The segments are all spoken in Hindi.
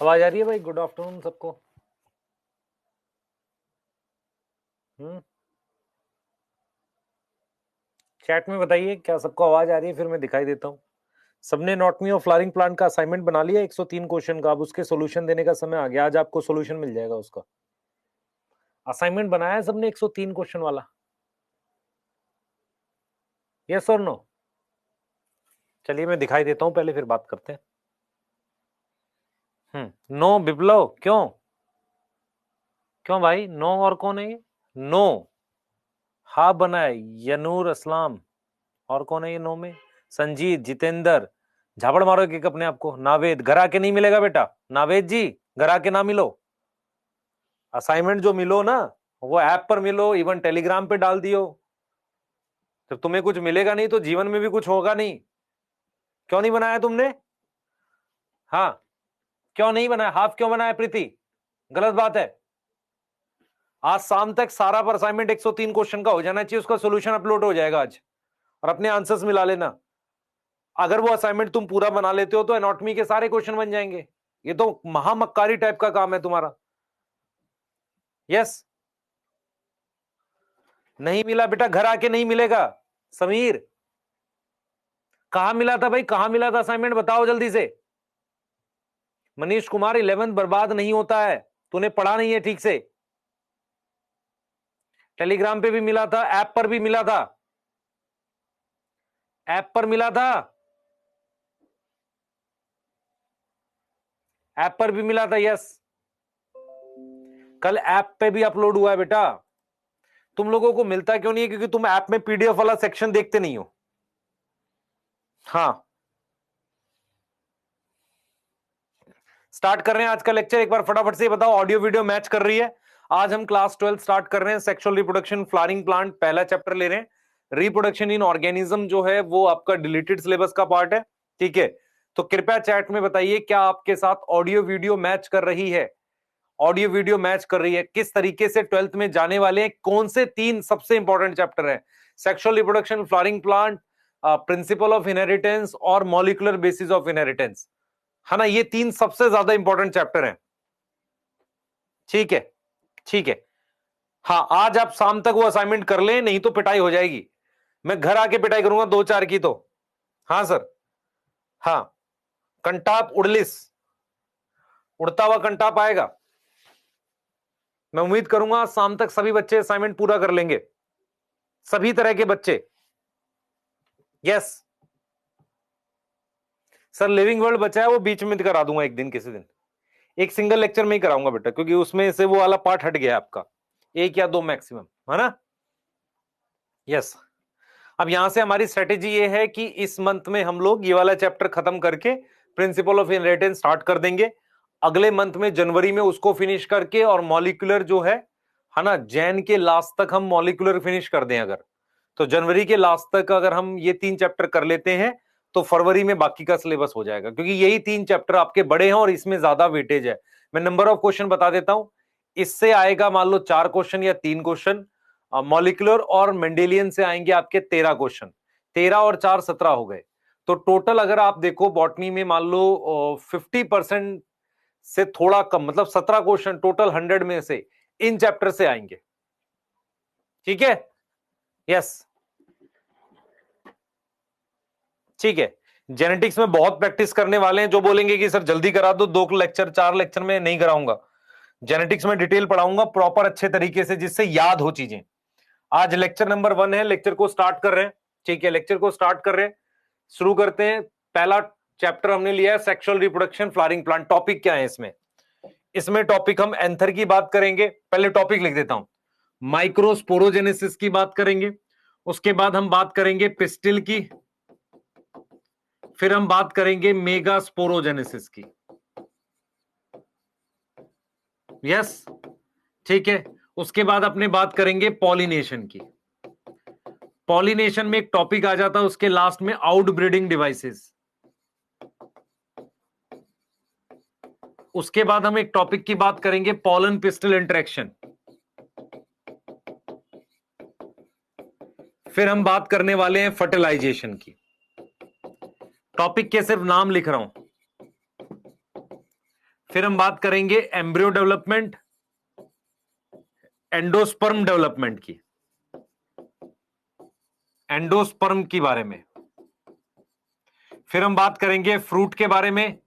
आवाज आ रही है भाई? गुड आफ्टरनून सबको। चैट में बताइए क्या सबको आवाज आ रही है, फिर मैं दिखाई देता हूँ। सबने नॉटमी और फ्लावरिंग प्लांट का असाइनमेंट बना लिया 103 क्वेश्चन का। अब उसके सॉल्यूशन देने का समय आ गया। आज आपको सॉल्यूशन मिल जाएगा उसका। असाइनमेंट बनाया है सबने 103 क्वेश्चन वाला? यस और नो? चलिए मैं दिखाई देता हूँ पहले, फिर बात करते हैं। नो बिप्लव, क्यों? क्यों भाई नो? और कौन है ये? नो हा बनाए यनूर असलाम। और कौन है ये नो में? संजीत, जितेंद्र। झापड़ मारो एक अपने आप को। नावेद, घर आके नहीं मिलेगा बेटा। नावेद जी, घर आके ना मिलो। असाइनमेंट जो मिलो ना, वो ऐप पर मिलो, इवन टेलीग्राम पे डाल दियो। जब तुम्हें कुछ मिलेगा नहीं तो जीवन में भी कुछ होगा नहीं। क्यों नहीं बनाया तुमने? हाँ, क्यों नहीं बनाया? हाफ क्यों बनाया प्रीति? गलत बात है। आज शाम तक सारा पर असाइनमेंट 103 क्वेश्चन का हो जाना चाहिए। उसका सोल्यूशन अपलोड हो जाएगा आज, और अपने आंसर्स मिला लेना। अगर वो असाइनमेंट तुम पूरा बना लेते हो तो एनाटॉमी के सारे क्वेश्चन बन जाएंगे। ये तो महामक्कारी टाइप का काम है तुम्हारा। यस। नहीं मिला बेटा, घर आके नहीं मिलेगा। समीर, कहां मिला था भाई? कहां मिला था असाइनमेंट? बताओ जल्दी से। मनीष कुमार, 11th बर्बाद नहीं होता है। तूने पढ़ा नहीं है ठीक से। टेलीग्राम पे भी मिला था, ऐप पर भी मिला था। ऐप पर मिला था, ऐप पर भी मिला था। यस, कल ऐप पे भी अपलोड हुआ है बेटा। तुम लोगों को मिलता क्यों नहीं है? क्योंकि तुम ऐप में पीडीएफ वाला सेक्शन देखते नहीं हो। हाँ, स्टार्ट कर रहे हैं आज का लेक्चर। एक बार फटाफट से बताओ, ऑडियो वीडियो मैच कर रही है? आज हम क्लास 12 स्टार्ट कर रहे हैं। सेक्सुअल रिप्रोडक्शन फ्लावरिंग प्लांट पहला चैप्टर ले रहे हैं। रिप्रोडक्शन इन ऑर्गेनिज्म जो है वो आपका डिलीटेड सिलेबस का पार्ट है। ठीक है, तो कृपया चैट में बताइए क्या आपके साथ ऑडियो वीडियो मैच कर रही है? ऑडियो वीडियो मैच कर रही है? किस तरीके से 12th में जाने वाले हैं? कौन से 3 सबसे इंपॉर्टेंट चैप्टर हैं? Sexual reproduction, flowering plant, principle of inheritance और मॉलिक्यूलर बेसिस ऑफ इनहेरिटेंस, है ना? ये 3 सबसे ज्यादा इंपॉर्टेंट चैप्टर हैं। ठीक है, ठीक है। हाँ, आज आप शाम तक वो असाइनमेंट कर लें, नहीं तो पिटाई हो जाएगी। मैं घर आके पिटाई करूंगा 2-4 की तो। हाँ सर। हाँ, कंटाप उड़लिस, उड़ता हुआ कंटाप आएगा। मैं उम्मीद करूंगा शाम तक सभी बच्चे असाइनमेंट पूरा कर लेंगे, सभी तरह के बच्चे। यस सर, लिविंग वर्ल्ड बचा है, वो बीच में करा दूंगा एक दिन, किसी दिन। एक सिंगल लेक्चर में ही कराऊंगा बेटा, क्योंकि उसमें से वो वाला पार्ट हट गया आपका। 1 या 2 मैक्सिमम, है ना? यस। अब यहां से हमारी स्ट्रेटेजी ये है कि इस मंथ में हम लोग ये वाला चैप्टर खत्म करके प्रिंसिपल ऑफ इनहेरिटेंस स्टार्ट कर देंगे। अगले मंथ में जनवरी में उसको फिनिश करके, और मॉलिक्यूलर जो है ना, जैन के लास्ट तक हम मॉलिक्यूलर फिनिश कर दें अगर, तो जनवरी के लास्ट तक अगर हम ये 3 चैप्टर कर लेते हैं तो फरवरी में बाकी का सिलेबस हो जाएगा, क्योंकि यही 3 चैप्टर आपके बड़े हैं और इसमें ज्यादा वेटेज है। मैं नंबर ऑफ क्वेश्चन बता देता हूं। इससे आएगा मान लो 4 क्वेश्चन या 3 क्वेश्चन। मॉलिक्यूलर और मेंडेलियन से आएंगे आपके 13 क्वेश्चन। 13 और 4 17 हो गए। तो टोटल अगर आप देखो बॉटनी में मान लो 50% से थोड़ा कम, मतलब 17 क्वेश्चन टोटल 100 में से इन चैप्टर से आएंगे। ठीक है? यस, ठीक है। जेनेटिक्स में बहुत प्रैक्टिस करने वाले हैं। जो बोलेंगे कि सर जल्दी करा दो, 2 लेक्चर 4 लेक्चर में नहीं कराऊंगा। जेनेटिक्स में डिटेल पढ़ाऊंगा प्रॉपर अच्छे तरीके से, जिससे याद हो चीजें। आज लेक्चर नंबर 1 है, लेक्चर को स्टार्ट कर रहे हैं। ठीक है, लेक्चर को स्टार्ट कर रहे हैं, शुरू करते हैं। पहला चैप्टर हमने लिया है sexual reproduction flowering plant. Topic क्या है इसमें? इसमें टॉपिक हम एंथर की बात करेंगे। पहले टॉपिक लिख देता हूं। माइक्रोस्पोरोजेनेसिस की बात करेंगे, उसके बाद हम बात करेंगे पिस्टिल की, फिर हम बात करेंगे मेगास्पोरोजेनेसिस की। यस, ठीक है। उसके बाद अपने बात करेंगे पॉलिनेशन की। पॉलिनेशन में एक टॉपिक आ जाता है उसके लास्ट में, आउटब्रीडिंग डिवाइसेस। उसके बाद हम एक टॉपिक की बात करेंगे, पॉलन पिस्टल इंटरेक्शन। फिर हम बात करने वाले हैं फर्टिलाइजेशन की। टॉपिक के सिर्फ नाम लिख रहा हूं। फिर हम बात करेंगे एम्ब्रियो डेवलपमेंट, एंडोस्पर्म डेवलपमेंट की, एंडोस्पर्म के बारे में। फिर हम बात करेंगे फ्रूट के बारे में,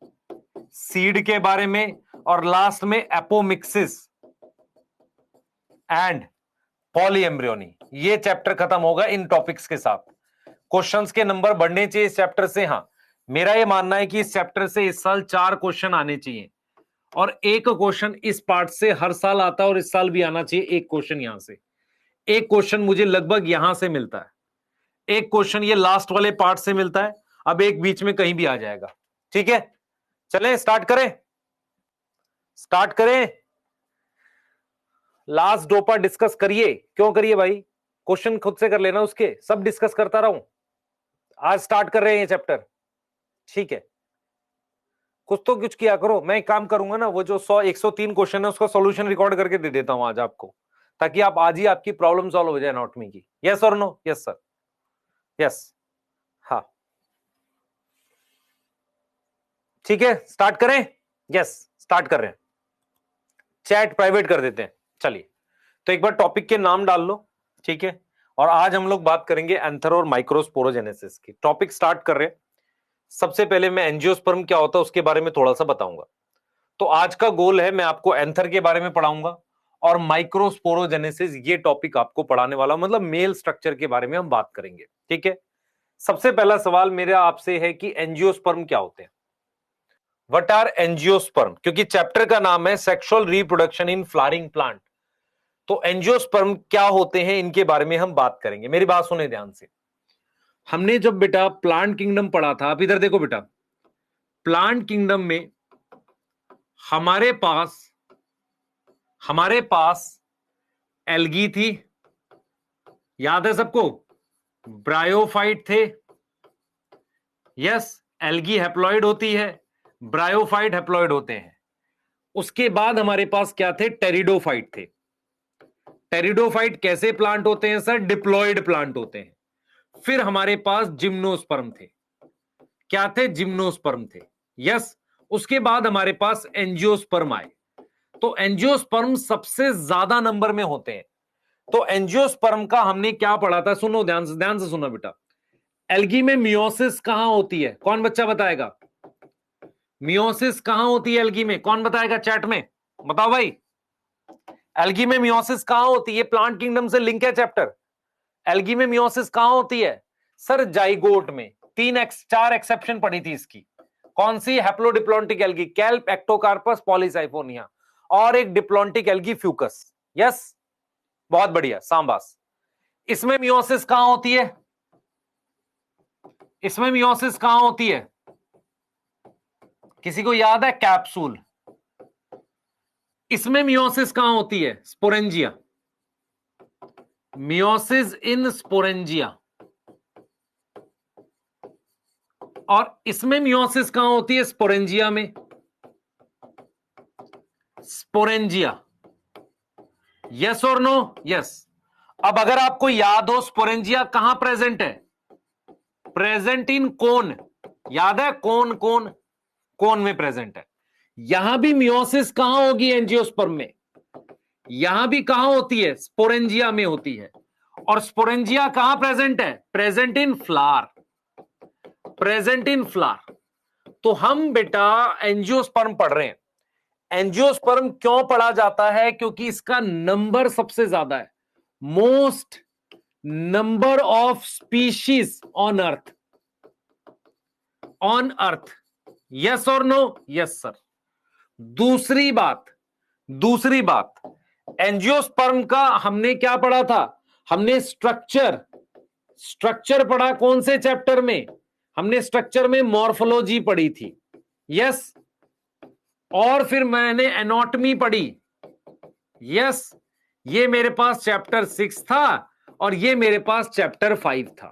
सीड के बारे में, और लास्ट में एपोमिक्सिस एंड पॉलीएम्ब्रियोनी। ये चैप्टर खत्म होगा इन टॉपिक्स के साथ। क्वेश्चंस के नंबर बढ़ने चाहिए इस चैप्टर से। हाँ, मेरा ये मानना है कि इस चैप्टर से इस साल 4 क्वेश्चन आने चाहिए, और एक क्वेश्चन इस पार्ट से हर साल आता है, और इस साल भी आना चाहिए एक क्वेश्चन यहां से। एक क्वेश्चन मुझे लगभग यहां से मिलता है, एक क्वेश्चन ये लास्ट वाले पार्ट से मिलता है, अब एक बीच में कहीं भी आ जाएगा। ठीक है, चलें स्टार्ट करें, स्टार्ट करें। लास्ट 2 पार्ट डिस्कस करिए। क्यों करिए भाई, क्वेश्चन खुद से कर लेना, उसके सब डिस्कस करता रहूं। आज स्टार्ट कर रहे हैं ये चैप्टर, ठीक है। कुछ तो कुछ किया करो। मैं एक काम करूंगा ना, वो जो 103 क्वेश्चन है उसका सॉल्यूशन रिकॉर्ड करके दे देता हूं आज आपको, ताकि आप आज ही आपकी प्रॉब्लम सॉल्व हो जाए एनाटॉमी की। यस और नो? यस सर, यस, हाँ, ठीक है, स्टार्ट करें। यस, स्टार्ट कर रहे हैं। चैट प्राइवेट कर देते हैं। चलिए, तो एक बार टॉपिक के नाम डाल लो, ठीक है। और आज हम लोग बात करेंगे एंथर और माइक्रोस्पोरोजेनेसिस की। टॉपिक स्टार्ट कर रहे हैं। सबसे पहले मैं एंजियोस्पर्म क्या होता है उसके बारे में थोड़ा सा बताऊंगा। तो आज का गोल है, मैं आपको एंथर के बारे में पढ़ाऊंगा और माइक्रोस्पोरोजेनेसिस ये टॉपिक आपको पढ़ाने वाला, मतलब मेल स्ट्रक्चर के बारे में हम बात करेंगे, ठीक है। सबसे पहला सवाल मेरा आपसे है कि एंजियोस्पर्म क्या होते हैं। What are angiosperm? क्योंकि चैप्टर का नाम है sexual reproduction in flowering plant, तो एंजियोस्पर्म क्या होते हैं इनके बारे में हम बात करेंगे। मेरी बात सुने ध्यान से। हमने जब बेटा प्लांट किंगडम पढ़ा था, आप इधर देखो बेटा, प्लांट किंगडम में हमारे पास एल्गी थी, याद है सबको? ब्रायोफाइट थे। यस, एल्गी हैप्लॉइड होती है, ब्रायोफाइट हैप्लॉइड होते हैं। उसके बाद हमारे पास क्या थे? टेरिडोफाइट थे। टेरिडोफाइट कैसे प्लांट होते हैं सर? डिप्लॉइड प्लांट होते हैं। फिर हमारे पास जिम्नोस्पर्म थे। क्या थे? जिम्नोस्पर्म थे। यस, उसके बाद हमारे पास एंजियोस्पर्म आए। तो एंजियोस्पर्म सबसे ज्यादा नंबर में होते हैं। तो एंजियोस्पर्म का हमने क्या पढ़ा था? सुनो ध्यान से सुनो बेटा। एल्गी में मियोसिस कहां होती है? कौन बच्चा बताएगा? मियोसिस कहां होती है एल्गी में? कौन बताएगा चैट में? बताओ भाई, एल्गी में मियोसिस कहां होती है? प्लांट किंगडम से लिंक है चैप्टर। एल्गी में मियोसिस कहां होती है सर? जाइगोट में। 4 एक्सेप्शन पढ़ी थी इसकी। कौन सी? Haplodiplontic algae, kelp, ectocarpus, polysiphonia, और एक डिप्लॉन्टिक एल्गी फ्यूकस। यस, बहुत बढ़िया, सांबास। इसमें मियोसिस कहां होती है? इसमें मियोसिस कहां होती है? किसी को याद है? कैप्सूल। इसमें मियोसिस कहां होती है? स्पोरेंजिया। मियोसिस इन स्पोरेंजिया। और इसमें मियोसिस कहां होती है? स्पोरेंजिया में। स्पोरेंजिया। यस और नो? यस। अब अगर आपको याद हो, स्पोरेंजिया कहां प्रेजेंट है? प्रेजेंट इन कोन। याद है? कोन में प्रेजेंट है। यहां भी मियोसिस कहां होगी? एंजियोस्पर्म में। यहां भी कहां होती है? स्पोरेंजिया में होती है। और स्पोरेंजिया कहां प्रेजेंट है? Present in flower. Present in flower. तो हम बेटा एंजियोस्पर्म पढ़ रहे हैं। एंजियोस्पर्म क्यों पढ़ा जाता है? क्योंकि इसका नंबर सबसे ज्यादा है। Most number of species on earth. Yes और नो? Yes sir. दूसरी बात, एंजियोस्पर्म का हमने क्या पढ़ा था? हमने स्ट्रक्चर पढ़ा। कौन से चैप्टर में? हमने स्ट्रक्चर में मॉर्फोलॉजी पढ़ी थी। यस, और फिर मैंने एनाटॉमी पढ़ी। यस, ये मेरे पास चैप्टर 6 था और ये मेरे पास चैप्टर 5 था।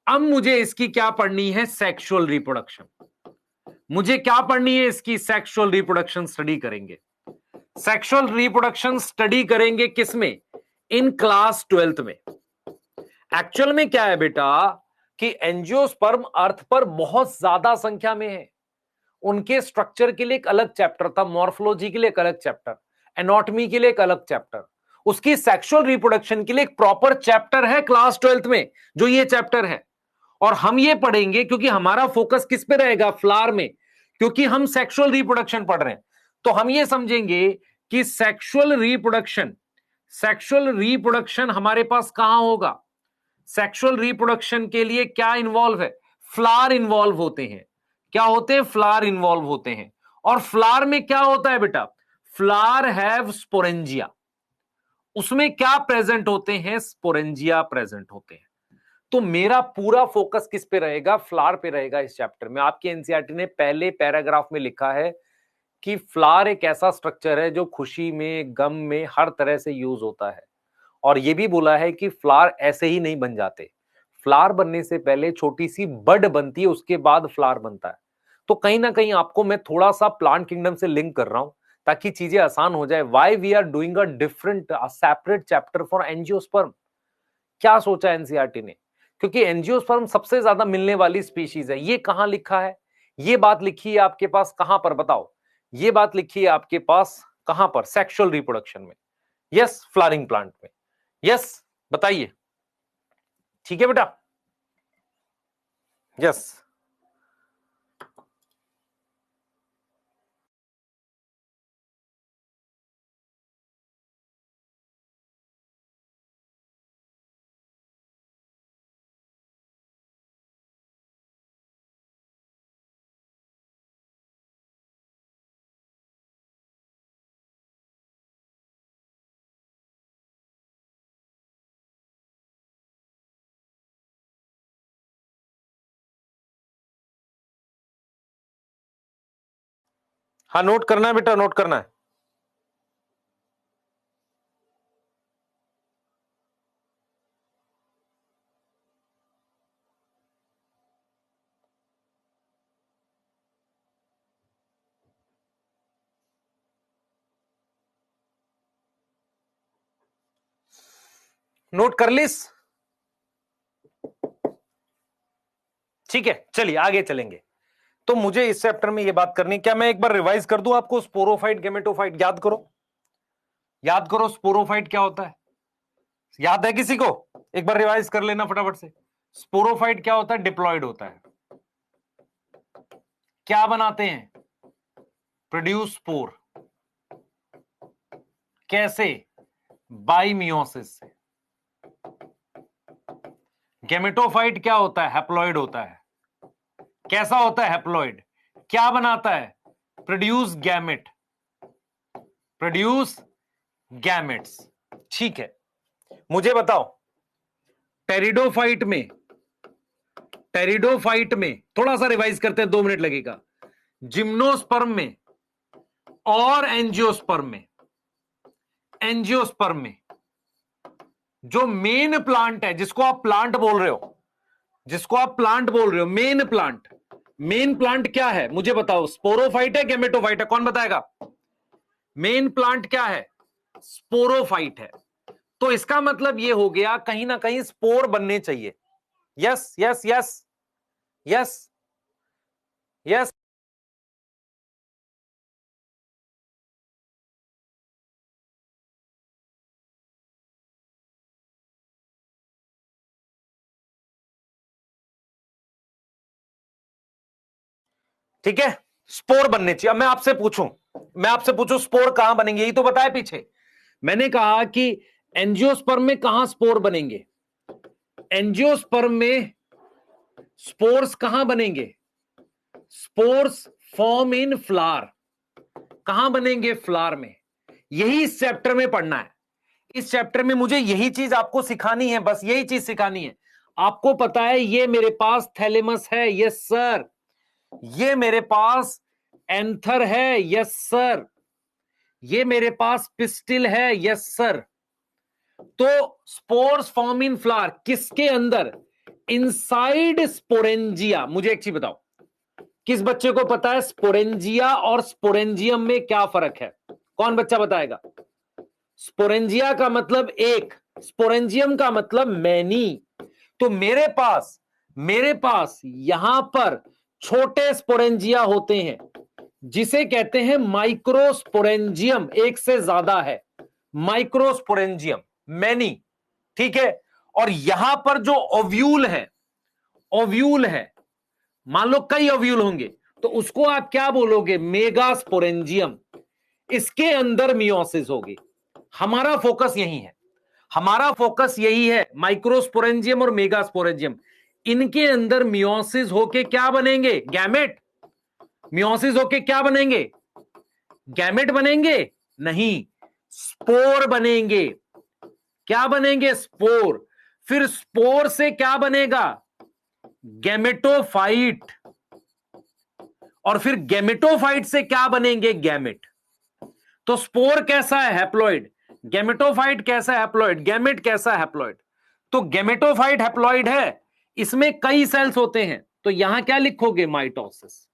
अब मुझे इसकी क्या पढ़नी है? Sexual reproduction. मुझे क्या पढ़नी है इसकी? सेक्सुअल रिप्रोडक्शन स्टडी करेंगे। सेक्सुअल रिप्रोडक्शन स्टडी करेंगे किसमें? इन क्लास 12th में। एक्चुअल में क्या है बेटा कि एंजियोस्पर्म अर्थ पर बहुत ज्यादा संख्या में है, उनके स्ट्रक्चर के लिए एक अलग चैप्टर था, मॉर्फोलॉजी के लिए एक अलग चैप्टर, एनाटॉमी के लिए एक अलग चैप्टर, उसकी सेक्सुअल रिप्रोडक्शन के लिए एक प्रॉपर चैप्टर है क्लास 12th में, जो ये चैप्टर है। और हम ये पढ़ेंगे क्योंकि हमारा फोकस किस पे रहेगा, फ्लावर में, क्योंकि हम सेक्सुअल रिप्रोडक्शन पढ़ रहे हैं। तो हम ये समझेंगे कि सेक्सुअल रिप्रोडक्शन हमारे पास कहां होगा, सेक्सुअल रिप्रोडक्शन के लिए क्या इन्वॉल्व है, फ्लावर इन्वॉल्व होते हैं। क्या होते हैं, फ्लावर इन्वॉल्व होते हैं। और फ्लावर में क्या होता है बेटा, फ्लावर हैव स्पोरेंजिया, उसमें क्या प्रेजेंट होते हैं, स्पोरेंजिया प्रेजेंट होते हैं। तो मेरा पूरा फोकस किस पे रहेगा, फ्लावर पे रहेगा इस चैप्टर में। आपके एनसीईआरटी ने पहले पैराग्राफ में लिखा है कि फ्लावर एक ऐसा स्ट्रक्चर है जो खुशी में, गम में, हर तरह से यूज होता है। और यह भी बोला है कि फ्लावर ऐसे ही नहीं बन जाते, फ्लावर बनने से पहले छोटी सी बड बनती है, उसके बाद फ्लावर बनता है। तो कहीं ना कहीं आपको मैं थोड़ा सा प्लांट किंगडम से लिंक कर रहा हूं ताकि चीजें आसान हो जाए। Why we are doing a different separate chapter for angiosperm, क्या सोचा एनसीईआरटी ने, क्योंकि एंजियोस्पर्म सबसे ज्यादा मिलने वाली स्पीशीज है। ये कहां लिखा है, ये बात लिखी है आपके पास कहां पर, बताओ, ये बात लिखी है आपके पास कहां पर, सेक्सुअल रिप्रोडक्शन में, यस, फ्लावरिंग प्लांट में, यस, बताइए, ठीक है बेटा, यस। हाँ, नोट करना है बेटा, नोट करना है। नोट कर लीस, ठीक है, चलिए आगे चलेंगे। तो मुझे इस चैप्टर में ये बात करनी, क्या मैं एक बार रिवाइज कर दूं आपको, स्पोरोफाइट, गेमेटोफाइट, याद करो, याद करो, स्पोरोफाइट क्या होता है, याद है किसी को, एक बार रिवाइज कर लेना फटाफट से। स्पोरोफाइट क्या होता है, डिप्लॉयड होता है, क्या बनाते हैं, प्रोड्यूस स्पोर, कैसे, बाय मियोसिस से। गेमेटोफाइट क्या होता है, हैप्लॉइड होता है, कैसा होता है, हैप्लॉइड, क्या बनाता है, प्रोड्यूस गैमेट, प्रोड्यूस गैमेट्स, ठीक है। मुझे बताओ, टेरिडोफाइट में, टेरिडोफाइट में थोड़ा सा रिवाइज करते हैं, 2 मिनट लगेगा। जिम्नोस्पर्म में और एंजियोस्पर्म में, एंजियोस्पर्म में जो मेन प्लांट है, जिसको आप प्लांट बोल रहे हो, जिसको आप प्लांट बोल रहे हो, मेन प्लांट, मेन प्लांट क्या है मुझे बताओ, स्पोरोफाइट है, गेमेटोफाइट है, कौन बताएगा। मेन प्लांट क्या है, स्पोरोफाइट है। तो इसका मतलब यह हो गया कहीं ना कहीं स्पोर बनने चाहिए, yes yes yes yes yes. ठीक है, स्पोर बनने चाहिए। अब मैं आपसे पूछूं स्पोर कहां बनेंगे, यही तो बताया पीछे, मैंने कहा कि एंजियोस्पर्म में कहां स्पोर बनेंगे, एंजियोस्पर्म में स्पोर्स कहां बनेंगे, स्पोर्स फॉर्म इन फ्लावर, कहां बनेंगे, फ्लावर में। यही इस चैप्टर में पढ़ना है, इस चैप्टर में मुझे यही चीज आपको सिखानी है, बस यही चीज सिखानी है। आपको पता है ये मेरे पास थैलेमस है, यस सर, ये मेरे पास एंथर है, यस सर, ये मेरे पास पिस्टिल है, यस सर। तो स्पोर्स फॉर्म इन फ्लावर किसके अंदर, इनसाइड स्पोरेंजिया। मुझे एक चीज बताओ, किस बच्चे को पता है स्पोरेंजिया और स्पोरेंजियम में क्या फर्क है, कौन बच्चा बताएगा। स्पोरेंजिया का मतलब एक, स्पोरेंजियम का मतलब मैनी। तो मेरे पास यहां पर छोटे स्पोरेंजिया होते हैं जिसे कहते हैं माइक्रोस्पोरेंजियम, एक से ज्यादा है, माइक्रोस्पोरेंजियम मैनी, ठीक है। और यहां पर जो ओव्यूल है, ओव्यूल है, मान लो कई ओव्यूल होंगे तो उसको आप क्या बोलोगे, मेगास्पोरेंजियम। इसके अंदर मियोसिस होगी। हमारा फोकस यही है, हमारा फोकस यही है, माइक्रोस्पोरेंजियम और मेगास्पोरेंजियम, इनके अंदर मियोसिस होके क्या बनेंगे, गैमेट। मियोसिस होके क्या बनेंगे, गैमेट बनेंगे, नहीं, स्पोर बनेंगे। क्या बनेंगे, स्पोर। फिर स्पोर से क्या बनेगा, गैमेटोफाइट। और फिर गैमेटोफाइट से क्या बनेंगे, गैमेट। तो स्पोर कैसा है, हैप्लॉइड। गैमेटोफाइट कैसा है, हैप्लॉइड। गैमेट कैसा है, हैप्लॉइड। तो गैमेटोफाइट हैप्लॉइड है, इसमें कई सेल्स होते हैं, तो यहां क्या लिखोगे, माइटोसिस।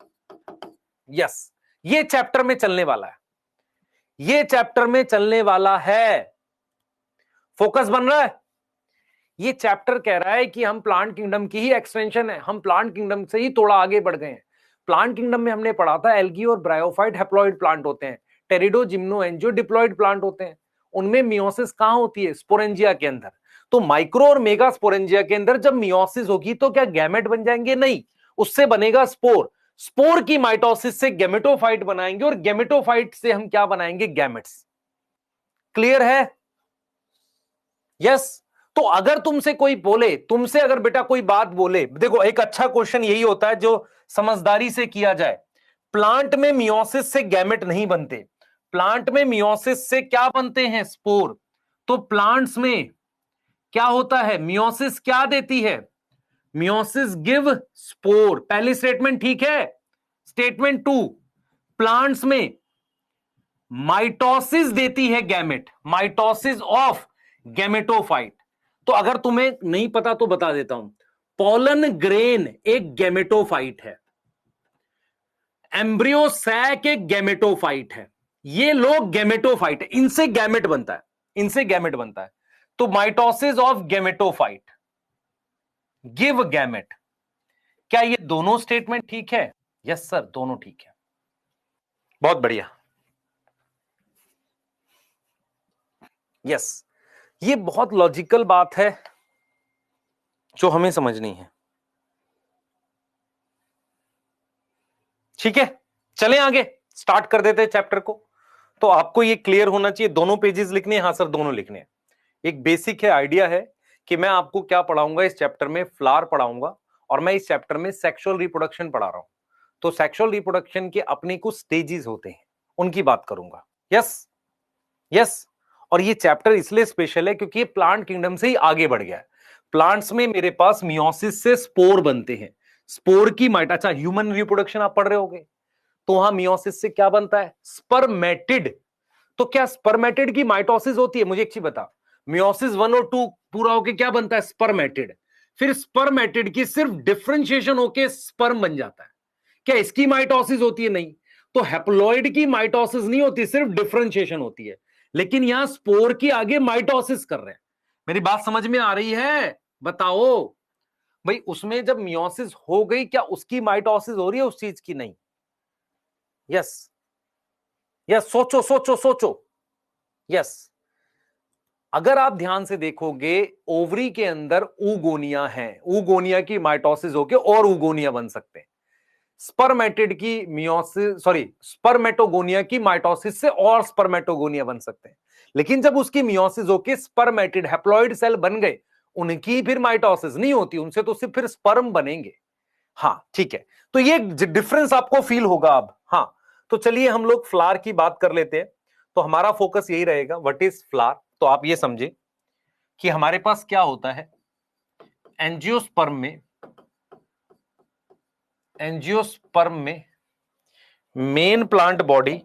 यस, ये चैप्टर में चलने वाला है, ये चैप्टर में चलने वाला है। फोकस बन रहा है। ये चैप्टर कह रहा है कि हम प्लांट किंगडम की ही एक्सटेंशन है, हम प्लांट किंगडम से ही थोड़ा आगे बढ़ गए हैं। प्लांट किंगडम में हमने पढ़ा था एल्गी और ब्रायोफाइट हैप्लॉइड प्लांट होते हैं, टेरिडो जिम्नो एंजियो डिप्लॉइड प्लांट होते हैं। उनमें मियोसिस कहां होती है, स्पोरेंजिया के अंदर। तो माइक्रो और मेगा स्पोरेंजिया के अंदर जब मियोसिस होगी तो क्या गैमेट बन जाएंगे, नहीं, उससे बनेगा स्पोर। स्पोर की माइटोसिस से गैमेटोफाइट बनाएंगे और गैमेटोफाइट से हम क्या बनाएंगे, गैमेट्स। क्लियर है, यस। तो अगर तुमसे कोई बोले, तुमसे अगर बेटा कोई बात बोले, देखो एक अच्छा क्वेश्चन यही होता है जो समझदारी से किया जाए। प्लांट में मियोसिस से गैमेट नहीं बनते, प्लांट में मियोसिस से क्या बनते हैं, स्पोर। तो प्लांट्स में क्या होता है, मियोसिस क्या देती है, मियोसिस गिव स्पोर। पहली स्टेटमेंट ठीक है। स्टेटमेंट टू, प्लांट्स में माइटोसिस देती है गैमेट, माइटोसिस ऑफ गैमेटोफाइट। तो अगर तुम्हें नहीं पता तो बता देता हूं, पोलन ग्रेन एक गैमेटोफाइट है, एम्ब्रियो सैक एक गैमेटोफाइट है, ये लोग गैमेटोफाइट है, इनसे गैमेट बनता है, इनसे गैमेट बनता है। तो mitosis of gametophyte give gamete. क्या ये दोनों स्टेटमेंट ठीक है, यस सर, दोनों ठीक है, बहुत बढ़िया, यस। ये बहुत लॉजिकल बात है जो हमें समझनी है, ठीक है। चलें आगे, स्टार्ट कर देते हैं चैप्टर को। तो आपको ये क्लियर होना चाहिए, दोनों पेजेस लिखने हैं, हाँ सर दोनों लिखने हैं। एक बेसिक है, आइडिया है कि मैं आपको क्या पढ़ाऊंगा इस चैप्टर में, फ्लावर पढ़ाऊंगा, और मैं इस चैप्टर में सेक्सुअल रिप्रोडक्शन पढ़ा रहा हूं। तो सेक्सुअल रिप्रोडक्शन के अपने कुछ स्टेजेस होते हैं, उनकी बात करूंगा। Yes, yes. और ये चैप्टर इसलिए स्पेशल है क्योंकि ये प्लांट किंगडम से ही आगे बढ़ गया है। प्लांट्स में मेरे पास मियोसिस से स्पोर बनते हैं, स्पोर की अच्छा ह्यूमन रिप्रोडक्शन आप पढ़ रहे होगे, तो वहां मियोसिस से क्या बनता है, स्पर्मेटिड। तो क्या स्पर्मेटिड की माइटोसिस होती है, मुझे एक चीज बता, मियोसिस 1 और 2 पूरा होके क्या बनता है, स्पर्मेटिड। फिर स्पर्मेटिड की सिर्फ डिफरेंशिएशन होके स्पर्म बन जाता है, क्या इसकी माइटोसिस होती है, नहीं। तो हैप्लॉइड की माइटोसिस नहीं होती, सिर्फ डिफरेंशिएशन होती है। लेकिन यहां स्पोर की आगे माइटोसिस कर रहे हैं। मेरी बात समझ में आ रही है, बताओ भाई, उसमें जब मियोसिस हो गई क्या उसकी माइटोसिस हो रही है, उस चीज की नहीं। यस, यस, सोचो सोचो सोचो, यस। अगर आप ध्यान से देखोगे, ओवरी के अंदर ऊगोनिया है, ऊगोनिया की माइटोसिस होके और ऊगोनिया बन सकते हैं। स्पर्मेटिड की मियोसिस, सॉरी, स्पर्मेटोगोनिया की माइटोसिस से और स्पर्मेटोगोनिया बन सकते हैं। लेकिन जब उसकी मियोसिस होके स्पर्मेटिड हैप्लॉइड सेल बन गए, उनकी फिर माइटोसिस नहीं होती, उनसे तो सिर्फ फिर स्पर्म बनेंगे। हाँ ठीक है, तो ये डिफरेंस आपको फील होगा अब। हाँ, तो चलिए हम लोग फ्लावर की बात कर लेते हैं। तो हमारा फोकस यही रहेगा, व्हाट इज फ्लावर। तो आप ये समझे कि हमारे पास क्या होता है, एंजियोस्पर्म में, एंजियोस्पर्म में मेन प्लांट बॉडी,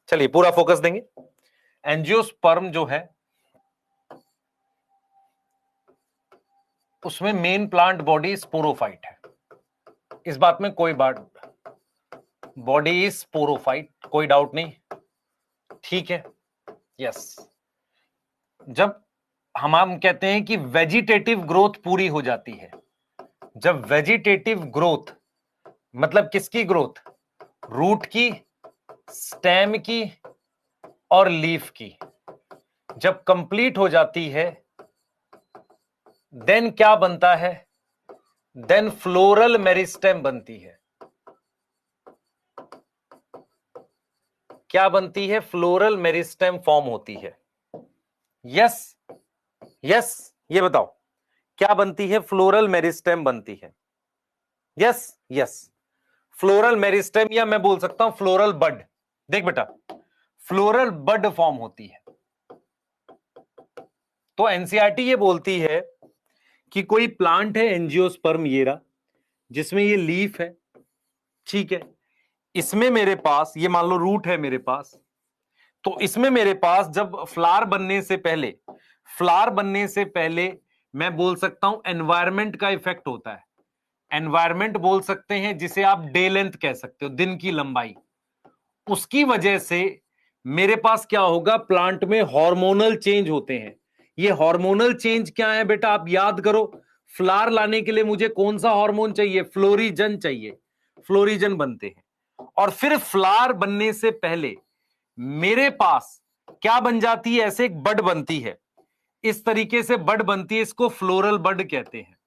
चलिए पूरा फोकस देंगे। एंजियोस्पर्म जो है उसमें मेन प्लांट बॉडी स्पोरोफाइट है, इस बात में कोई बात, बॉडी इज स्पोरोफाइट, कोई डाउट नहीं, ठीक है। यस, जब हम कहते हैं कि वेजिटेटिव ग्रोथ पूरी हो जाती है, जब वेजिटेटिव ग्रोथ मतलब किसकी ग्रोथ? रूट की, स्टेम की और लीफ की। जब कंप्लीट हो जाती है देन क्या बनता है? देन फ्लोरल मेरिस्टेम बनती है। क्या बनती है? फ्लोरल मेरिस्टेम फॉर्म होती है। यस यस, ये बताओ क्या बनती है? फ्लोरल मेरिस्टेम बनती है। यस यस, फ्लोरल मेरिस्टेम, या मैं बोल सकता हूं फ्लोरल बड। देख बेटा, फ्लोरल बड फॉर्म होती है। तो एनसीईआरटी ये बोलती है कि कोई प्लांट है एंजियोस्पर्म येरा, जिसमें ये लीफ है, ठीक है। इसमें मेरे पास ये मान लो रूट है मेरे पास, तो इसमें मेरे पास जब फ्लावर बनने से पहले मैं बोल सकता हूं एनवायरमेंट का इफेक्ट होता है। एनवायरमेंट बोल सकते हैं जिसे आप डे लेंथ कह सकते हो, दिन की लंबाई। उसकी वजह से मेरे पास क्या होगा? प्लांट में हार्मोनल चेंज होते हैं। ये हार्मोनल चेंज क्या है बेटा? आप याद करो, फ्लावर लाने के लिए मुझे कौन सा हार्मोन चाहिए? फ्लोरिजन चाहिए। फ्लोरिजन बनते हैं और फिर फ्लावर बनने से पहले मेरे पास क्या बन जाती है? ऐसे एक बड बनती है, इस तरीके से बड बनती है, इसको फ्लोरल बड कहते हैं।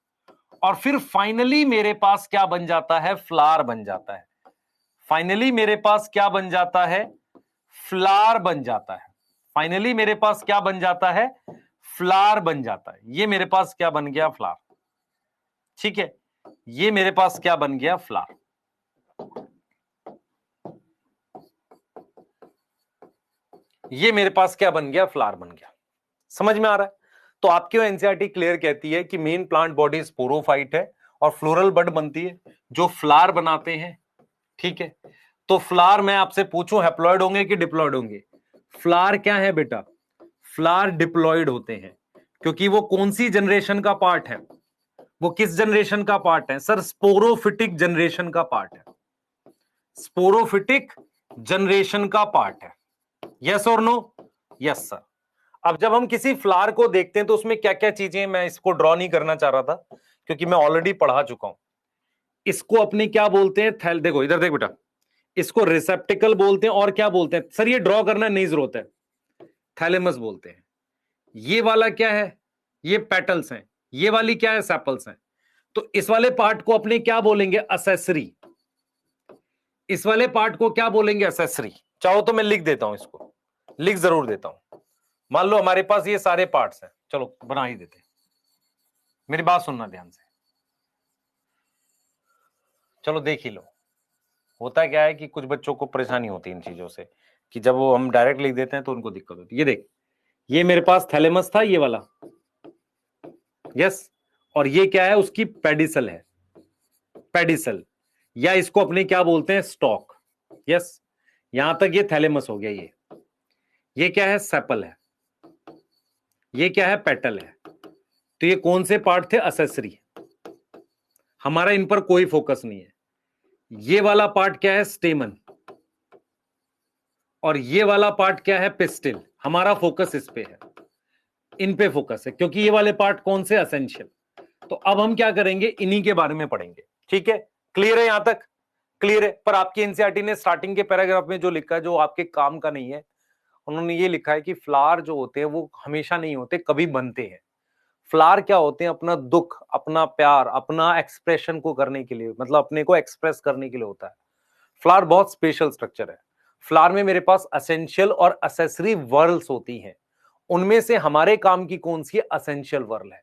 और फिर फाइनली मेरे पास क्या बन जाता है? फ्लावर बन जाता है। फाइनली मेरे पास क्या बन जाता है? फ्लावर बन जाता है। फाइनली मेरे पास क्या बन जाता है? फ्लावर बन जाता है। ये मेरे पास क्या बन गया? फ्लावर। ठीक है, ये मेरे पास क्या बन गया? फ्लावर। ये मेरे पास क्या बन गया? फ्लावर बन गया। समझ में आ रहा है? तो आपकी एनसीईआरटी क्लियर कहती है कि मेन प्लांट बॉडी स्पोरोफाइट है और फ्लोरल बड बनती है जो फ्लावर बनाते हैं। ठीक है, तो फ्लावर मैं आपसे पूछूं हैप्लॉइड होंगे कि डिप्लॉइड होंगे? फ्लावर क्या है बेटा? फ्लावर डिप्लॉइड होते हैं, क्योंकि वो कौन सी जनरेशन का पार्ट है? वो किस जनरेशन का पार्ट है सर? स्पोरोफिटिक जनरेशन का पार्ट है। स्पोरोफिटिक जनरेशन का पार्ट है। यस और नो? Yes sir. अब जब हम किसी फ्लावर को देखते हैं तो उसमें क्या क्या चीजें, मैं इसको ड्रॉ नहीं करना चाह रहा था क्योंकि मैं ऑलरेडी पढ़ा चुका हूं। इसको अपने क्या बोलते हैं? देखो इधर देख बेटा, इसको रिसेप्टिकल बोलते हैं। और क्या बोलते हैं सर? ये ड्रॉ करना नहीं जरूरत है, थैलेमस बोलते हैं। ये वाला क्या है? ये पेटल्स हैं। ये वाली क्या है? सेपल्स हैं। तो इस वाले पार्ट को अपने क्या बोलेंगे? असेसरी। इस वाले पार्ट को क्या बोलेंगे? असेसरी। चाहो तो मैं लिख देता हूं, इसको लिख जरूर देता हूं। मान लो हमारे पास ये सारे पार्ट्स हैं, चलो बना ही देते हैं। मेरी बात सुनना ध्यान से, चलो देख ही लो। होता क्या है कि कुछ बच्चों को परेशानी होती है इन चीजों से, कि जब वो हम डायरेक्ट लिख देते हैं तो उनको दिक्कत होती है। ये देख, ये मेरे पास थैलेमस था, ये वाला। यस, और ये क्या है? उसकी पेडिसल है, पेडिसल, या इसको अपने क्या बोलते हैं? स्टॉक। यस, यहां तक ये थैलेमस हो गया। ये क्या है? सेपल है। ये क्या है? पेटल है। तो ये कौन से पार्ट थे? असेसरी। हमारा इन पर कोई फोकस नहीं है। ये वाला पार्ट क्या है? स्टेमन। और ये वाला पार्ट क्या है? पिस्टिल। हमारा फोकस इस पे है, इन पे फोकस है, क्योंकि ये वाले पार्ट कौन से? असेंशियल। तो अब हम क्या करेंगे? इन्हीं के बारे में पढ़ेंगे। ठीक है, क्लियर है यहां तक? क्लियर है। पर आपकी एनसीईआरटी ने स्टार्टिंग के पैराग्राफ में जो लिखा है, जो आपके काम का नहीं है, उन्होंने ये लिखा है कि फ्लावर जो होते हैं वो हमेशा नहीं होते, कभी बनते हैं। फ्लावर क्या होते हैं? अपना दुख, अपना प्यार, अपना एक्सप्रेशन को करने के लिए, मतलब अपने को एक्सप्रेस करने के लिए होता है। फ्लावर बहुत स्पेशल स्ट्रक्चर है। फ्लावर में मेरे पास असेंशियल और असेसरी वर्ल्स होती हैं। उनमें से हमारे काम की कौन सी है? असेंशियल वर्ल है।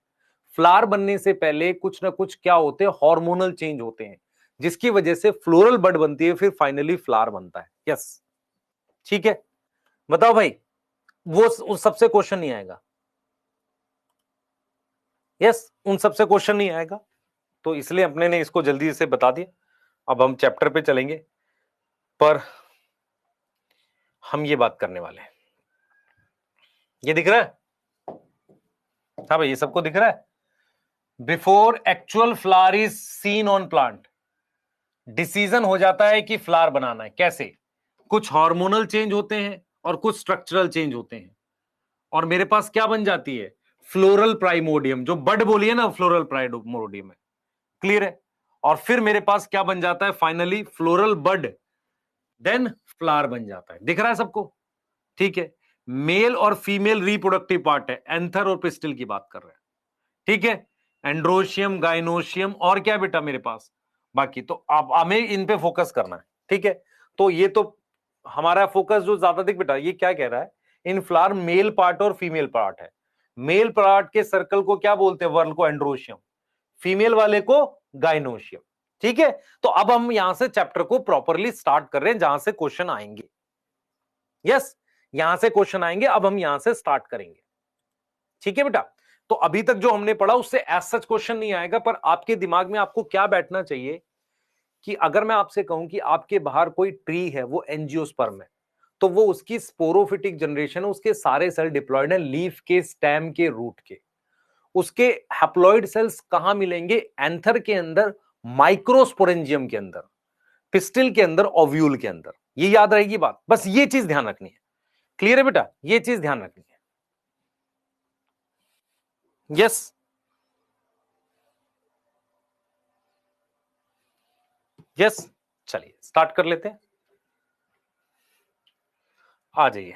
फ्लावर बनने से पहले कुछ ना कुछ क्या होते हैं? हार्मोनल चेंज होते हैं, जिसकी वजह से फ्लोरल बड बनती है, फिर फाइनली फ्लावर बनता है। यस, ठीक है। बताओ भाई, वो उस सबसे क्वेश्चन नहीं आएगा? यस, उन सबसे क्वेश्चन नहीं आएगा, तो इसलिए अपने ने इसको जल्दी से बता दिया। अब हम चैप्टर पे चलेंगे, पर हम ये बात करने वाले हैं। ये दिख रहा है? हाँ भाई, ये सबको दिख रहा है? Before actual flower is seen on plant, decision हो जाता है कि फ्लावर बनाना है। कैसे? कुछ हार्मोनल चेंज होते हैं और कुछ स्ट्रक्चरल चेंज होते हैं, और मेरे पास क्या बन जाती है? Floral primordium. जो बड बोली है ना, फ्लोरल प्राइमोडियम है। क्लियर है? और फिर मेरे पास क्या बन जाता है फाइनली, फ्लोरल बड, देन फ्लावर बन जाता है। दिख रहा है सबको? ठीक है, मेल और फीमेल रिप्रोडक्टिव पार्ट है, एंथर और पिस्टिल की बात कर रहे हैं। ठीक है, एंड्रोशियम, गाइनोशियम और क्या बेटा मेरे पास बाकी। तो अब हमें इन पे फोकस करना है। ठीक है, तो ये तो हमारा फोकस जो ज्यादा दिख बेटा, ये क्या कह रहा है, इन फ्लावर मेल पार्ट और फीमेल पार्ट है। मेल पार्ट के सर्कल को क्या बोलते हैं, वर्ल को एंड्रोशियम, फीमेल वाले को गाइनोशियम। ठीक है, तो अब हम यहां से चैप्टर को प्रॉपरली स्टार्ट कर रहे हैं, जहां से क्वेश्चन आएंगे। यस, यहां से क्वेश्चन आएंगे, अब हम यहां से स्टार्ट करेंगे। ठीक है बेटा, तो अभी तक जो हमने पढ़ा उससे एज सच क्वेश्चन नहीं आएगा, पर आपके दिमाग में आपको क्या बैठना चाहिए कि अगर मैं आपसे कहूं कि आपके बाहर कोई ट्री है, वो एंजियोस्पर्म है, तो वो उसकी स्पोरोफिटिक जनरेशन है, उसके सारे सेल डिप्लॉयड है लीफ के, स्टेम के, रूट के। उसके हैप्लॉइड सेल्स कहां मिलेंगे, एंथर के अंदर, माइक्रोस्पोरेंजियम के अंदर, पिस्टिल के अंदर, ओव्यूल के अंदर। ये याद रहेगी बात, बस ये चीज ध्यान रखनी है। क्लियर है बेटा, ये चीज ध्यान रखनी है। यस, यस, चलिए स्टार्ट कर लेते हैं। आ जाइए,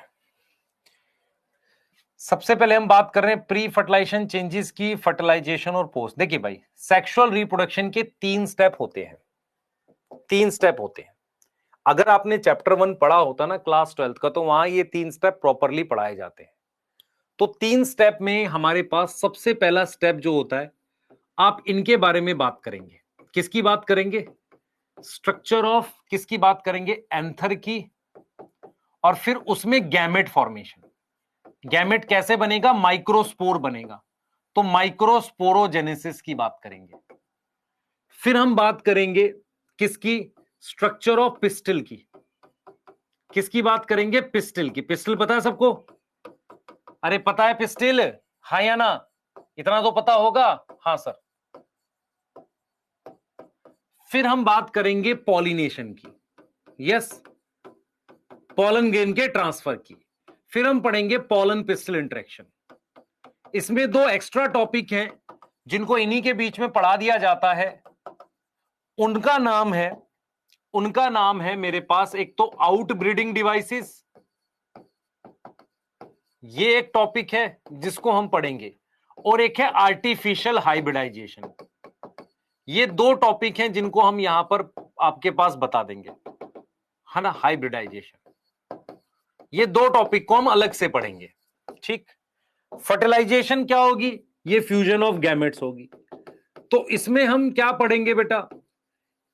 सबसे पहले हम बात कर रहे हैं प्री फर्टिलाइजेशन चेंजेस की, फर्टिलाइजेशन और पोस्ट। देखिए भाई, सेक्सुअल रिप्रोडक्शन के 3 स्टेप होते हैं, 3 स्टेप होते हैं। अगर आपने चैप्टर 1 पढ़ा होता ना क्लास 12 का, तो वहां ये 3 स्टेप प्रॉपरली पढ़ाए जाते हैं। तो 3 स्टेप में हमारे पास सबसे पहला स्टेप जो होता है, आप इनके बारे में बात करेंगे। किसकी बात करेंगे, स्ट्रक्चर ऑफ, किसकी बात करेंगे, एंथर की, और फिर उसमें गैमेट फॉर्मेशन। गैमेट कैसे बनेगा, माइक्रोस्पोर बनेगा, तो माइक्रोस्पोरोजेनेसिस की बात करेंगे। फिर हम बात करेंगे किसकी, स्ट्रक्चर ऑफ पिस्टिल की। किसकी बात करेंगे, पिस्टिल की। पिस्टिल पता है सबको, अरे पता है पिस्टिल, हाँ या ना, इतना तो पता होगा, हाँ सर। फिर हम बात करेंगे पॉलिनेशन की, यस, पॉलन ग्रेन के ट्रांसफर की। फिर हम पढ़ेंगे पॉलन पिस्टिल इंटरेक्शन। इसमें 2 एक्स्ट्रा टॉपिक हैं जिनको इन्हीं के बीच में पढ़ा दिया जाता है। उनका नाम है, उनका नाम है मेरे पास, एक तो आउट ब्रीडिंग डिवाइसेस, ये एक टॉपिक है जिसको हम पढ़ेंगे, और एक है आर्टिफिशियल हाइब्रिडाइजेशन। ये 2 टॉपिक हैं जिनको हम यहां पर आपके पास बता देंगे, है ना, हाइब्रिडाइजेशन। ये 2 टॉपिक को हम अलग से पढ़ेंगे। ठीक, फर्टिलाइजेशन क्या होगी, ये फ्यूजन ऑफ गैमेट्स होगी। तो इसमें हम क्या पढ़ेंगे बेटा,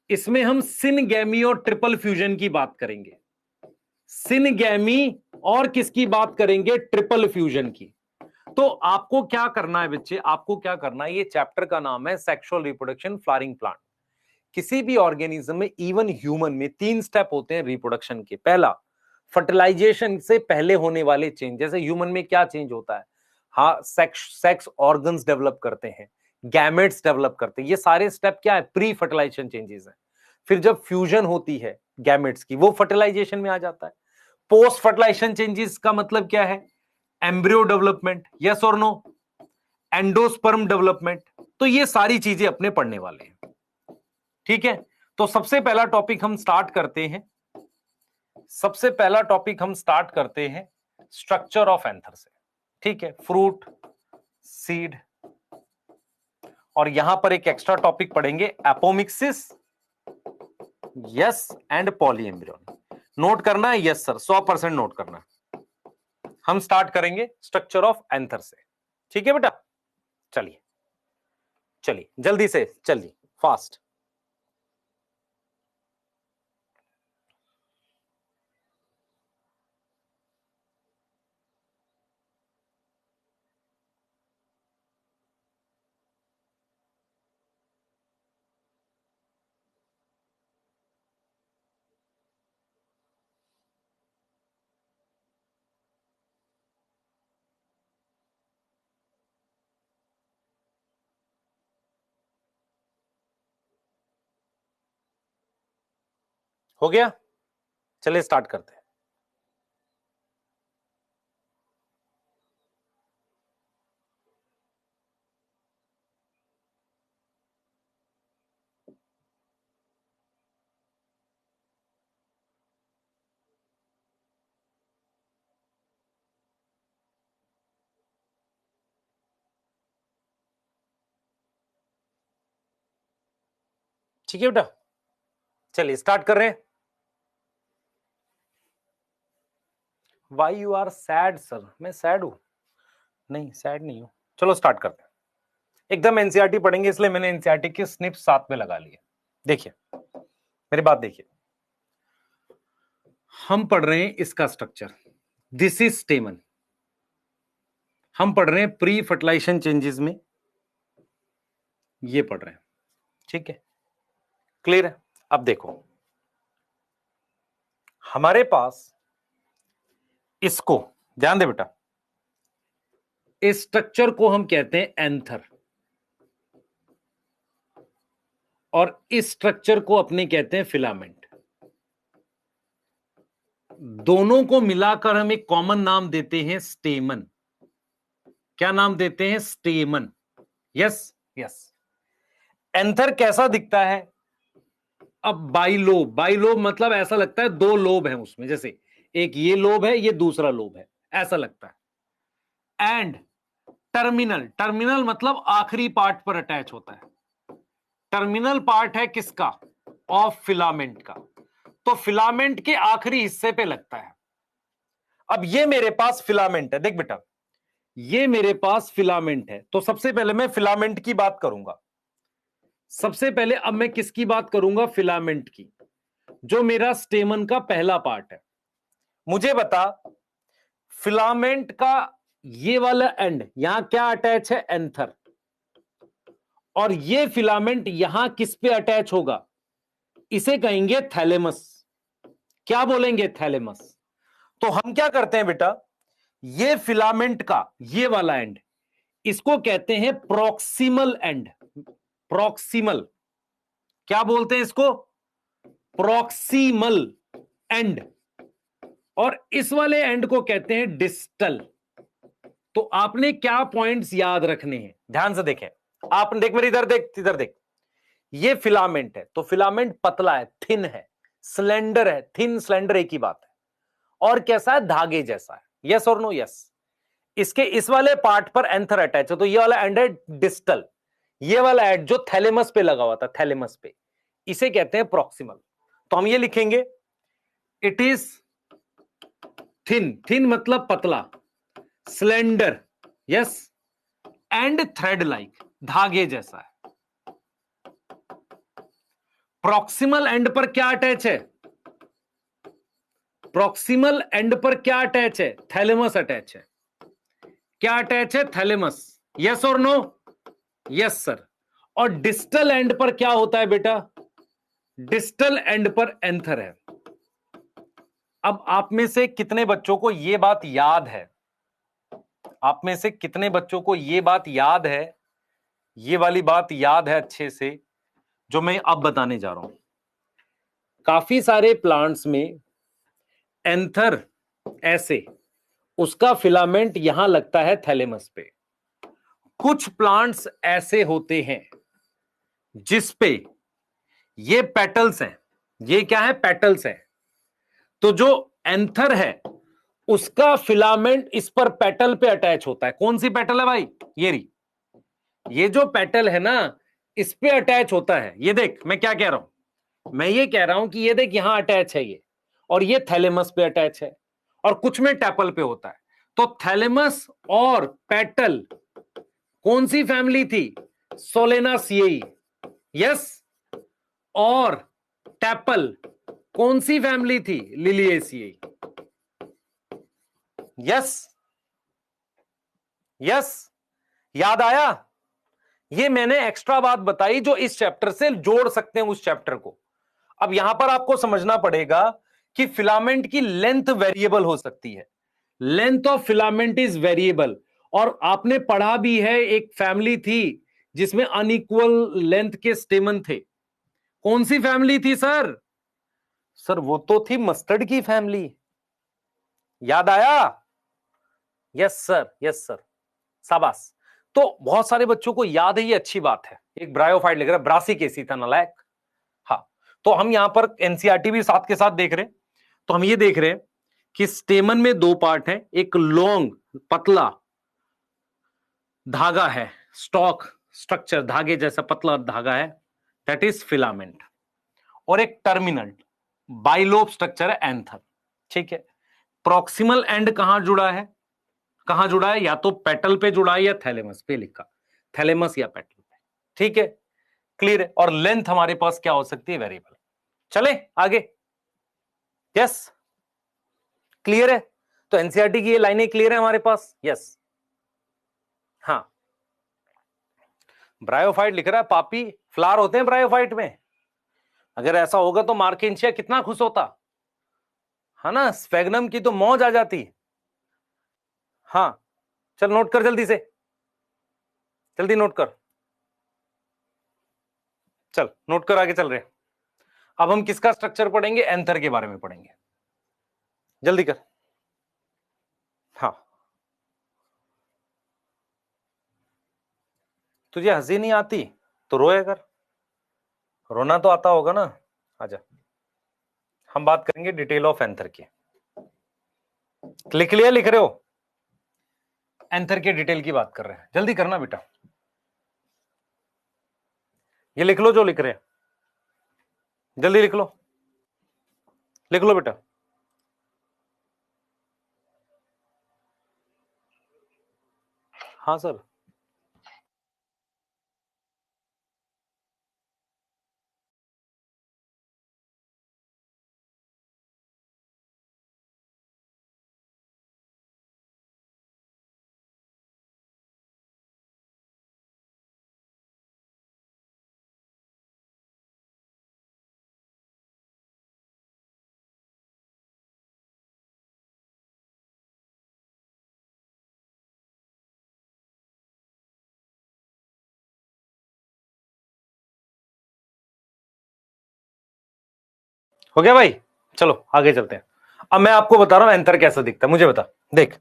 इसमें हम सिनगैमी और ट्रिपल फ्यूजन की बात करेंगे। सिनगैमी और किसकी बात करेंगे, ट्रिपल फ्यूजन की। तो आपको क्या करना है बच्चे, आपको क्या करना है, ये चैप्टर का नाम है सेक्सुअल रिप्रोडक्शन फ्लावरिंग प्लांट। किसी भी ऑर्गेनिज्म में, इवन ह्यूमन में, 3 स्टेप होते हैं रिप्रोडक्शन के। पहला, फर्टिलाइजेशन से पहले होने वाले चेंज, जैसे ह्यूमन में क्या चेंज होता है, हाँ, सेक्स ऑर्गन्स डेवलप करते हैं, गैमेट्स डेवलप करते हैं, ये सारे स्टेप क्या है, प्री फर्टिलाइजेशन चेंजेस है। फिर जब फ्यूजन होती है गैमेट्स की, वो फर्टिलाइजेशन में आ जाता है। पोस्ट फर्टिलाइजेशन चेंजेस का मतलब क्या है, एम्ब्रियो डेवलपमेंट, यस और नो, एंडोस्पर्म डेवलपमेंट। तो ये सारी चीजें अपने पढ़ने वाले हैं। ठीक है, तो सबसे पहला टॉपिक हम स्टार्ट करते हैं, सबसे पहला टॉपिक हम स्टार्ट करते हैं स्ट्रक्चर ऑफ एंथर से। ठीक है, फ्रूट, सीड, और यहां पर एक एक्स्ट्रा टॉपिक पढ़ेंगे, एपोमिक्सिस, यस, एंड पॉलीएम्ब्रियोन। नोट करना है, यस सर, 100% नोट करना है। हम स्टार्ट करेंगे स्ट्रक्चर ऑफ एंथर से। ठीक है बेटा, चलिए चलिए जल्दी से चलिए, फास्ट। हो गया, चलिए स्टार्ट करते हैं। ठीक है बेटा, चलिए स्टार्ट कर रहे हैं। Why you are sad sir? मैं सैड हूं? नहीं, सैड नहीं हूं। चलो स्टार्ट करते हैं। एकदम एनसीईआरटी पढ़ेंगे, इसलिए मैंने एनसीईआरटी के स्निप्स साथ में लगा लिए। देखिए मेरी बात देखिए, हम पढ़ रहे हैं इसका स्ट्रक्चर, दिस इज स्टेमन। हम पढ़ रहे हैं प्री फर्टिलाइजेशन चेंजेस में, ये पढ़ रहे हैं, ठीक है, क्लियर है। अब देखो हमारे पास, इसको ध्यान दे बेटा, इस स्ट्रक्चर को हम कहते हैं एंथर, और इस स्ट्रक्चर को अपने कहते हैं फिलामेंट। दोनों को मिलाकर हम एक कॉमन नाम देते हैं स्टेमन। क्या नाम देते हैं? स्टेमन। Yes yes. एंथर कैसा दिखता है? अब बाइलोब, बाइलोब मतलब ऐसा लगता है दो लोब हैं उसमें, जैसे एक ये लोब है, ये दूसरा लोब है, ऐसा लगता है। एंड टर्मिनल, टर्मिनल मतलब आखिरी पार्ट पर अटैच होता है। टर्मिनल पार्ट है किसका? ऑफ फिलामेंट का। तो फिलामेंट के आखिरी हिस्से पे लगता है। अब ये मेरे पास फिलामेंट है, देख बेटा, ये मेरे पास फिलामेंट है। तो सबसे पहले मैं फिलामेंट की बात करूंगा। सबसे पहले अब मैं किसकी बात करूंगा? फिलामेंट की, जो मेरा स्टेमन का पहला पार्ट है। मुझे बता, फिलामेंट का ये वाला एंड यहां क्या अटैच है? एंथर। और ये फिलामेंट यहां किस पे अटैच होगा? इसे कहेंगे थैलेमस। क्या बोलेंगे? थैलेमस। तो हम क्या करते हैं बेटा, ये फिलामेंट का ये वाला एंड, इसको कहते हैं प्रॉक्सिमल एंड। प्रॉक्सिमल, क्या बोलते हैं इसको? Proximal and. और इस वाले एंड को कहते हैं डिस्टल। तो आपने क्या पॉइंट्स याद रखने हैं? ध्यान से देखें, आप देख मेरे इधर देख, इधर देख। ये फिलामेंट है, तो फिलामेंट पतला है, थिन है, स्लेंडर है। थिन स्लेंडर एक ही बात है। और कैसा है? धागे जैसा है। यस और नो? यस। इसके इस वाले पार्ट पर एंथर अटैच है, तो ये वाला एंड है डिस्टल। ये वाला एंड जो थैलेमस पे लगा हुआ था, थैलेमस पे, इसे कहते हैं प्रॉक्सिमल। तो हम ये लिखेंगे, इट इज थिन, थिन मतलब पतला, slender, yes, and thread like, धागे जैसा है। प्रॉक्सिमल एंड पर क्या अटैच है? प्रॉक्सिमल एंड पर क्या अटैच है? थैलेमस अटैच है। क्या अटैच है? थैलेमस। यस और नो? Yes sir. और डिस्टल एंड पर क्या होता है बेटा? डिस्टल एंड पर एंथर है। अब आप में से कितने बच्चों को यह बात याद है? आप में से कितने बच्चों को यह बात याद है? ये वाली बात याद है अच्छे से, जो मैं अब बताने जा रहा हूं। काफी सारे प्लांट्स में एंथर ऐसे, उसका फिलामेंट यहां लगता है थैलेमस पे। कुछ प्लांट्स ऐसे होते हैं जिस पे ये पेटल्स हैं, ये क्या है? पेटल्स है। तो जो एंथर है उसका फिलामेंट इस पर पेटल पे अटैच होता है। कौन सी पेटल है भाई? ये रही, ये जो पेटल है ना, इस पे अटैच होता है। ये देख मैं क्या कह रहा हूं, मैं ये कह रहा हूं कि ये देख यहां अटैच है ये, और ये थैलेमस पे अटैच है, और कुछ में टैपल पे होता है। तो थैलेमस और पेटल कौन सी फैमिली थी? सोलेनासिएई। यस। और टैपल कौन सी फैमिली थी? लिलिएसिएई। यस यस, याद आया? ये मैंने एक्स्ट्रा बात बताई जो इस चैप्टर से जोड़ सकते हैं उस चैप्टर को। अब यहां पर आपको समझना पड़ेगा कि फिलामेंट की लेंथ वेरिएबल हो सकती है। Length of filament is variable. और आपने पढ़ा भी है, एक फैमिली थी जिसमें अनइक्वल लेंथ के स्टेमन थे। कौन सी फैमिली थी सर? सर वो तो थी मस्टर्ड की फैमिली। याद आया? यस सर, यस सर, शाबाश। तो बहुत सारे बच्चों को याद है, ये अच्छी बात है। एक ब्रायोफाइट लिख रहा है, ब्रासिक एसिड था, नालायक। हाँ, तो हम यहां पर एनसीईआरटी भी साथ के साथ देख रहे हैं। तो हम ये देख रहे हैं कि स्टेमन में दो पार्ट हैं, एक लॉन्ग पतला धागा है, स्टॉक स्ट्रक्चर, धागे जैसा पतला धागा है, दैट इज फिलामेंट, और एक टर्मिनल बाइलोब स्ट्रक्चर है एंथर। ठीक है, प्रॉक्सिमल एंड कहां जुड़ा है, कहां जुड़ा है, या तो पेटल पे जुड़ा है या थैलेमस पे, लिखा थैलेमस या पेटल पे। ठीक है, क्लियर है। और लेंथ हमारे पास क्या हो सकती है, वेरिएबल। चले आगे, यस क्लियर है। तो एनसीईआरटी की ये लाइनें क्लियर है हमारे पास, यस। हाँ, ब्रायोफाइट लिख रहा है पापी, फ्लावर होते हैं ब्रायोफाइट में। अगर ऐसा होगा तो मार्केंशिया कितना खुश होता है ना, स्फेगनम की तो मौज आ जाती। हाँ, चल नोट कर जल्दी से, जल्दी नोट कर, चल नोट कर, आगे चल रहे हैं। अब हम किसका स्ट्रक्चर पढ़ेंगे, एंथर के बारे में पढ़ेंगे, जल्दी कर। हाँ, तुझे हंसी नहीं आती तो रोया कर, रोना तो आता होगा ना, आजा। हम बात करेंगे डिटेल ऑफ एंथर की, लिख लिया, लिख रहे हो, एंथर के डिटेल की बात कर रहे हैं, जल्दी करना बेटा, ये लिख लो जो लिख रहे हैं, जल्दी लिख लो, लिख लो बेटा। हाँ सर, हो गया भाई, चलो आगे चलते हैं। अब मैं आपको बता रहा हूं एंथर कैसा दिखता है, मुझे बता, देख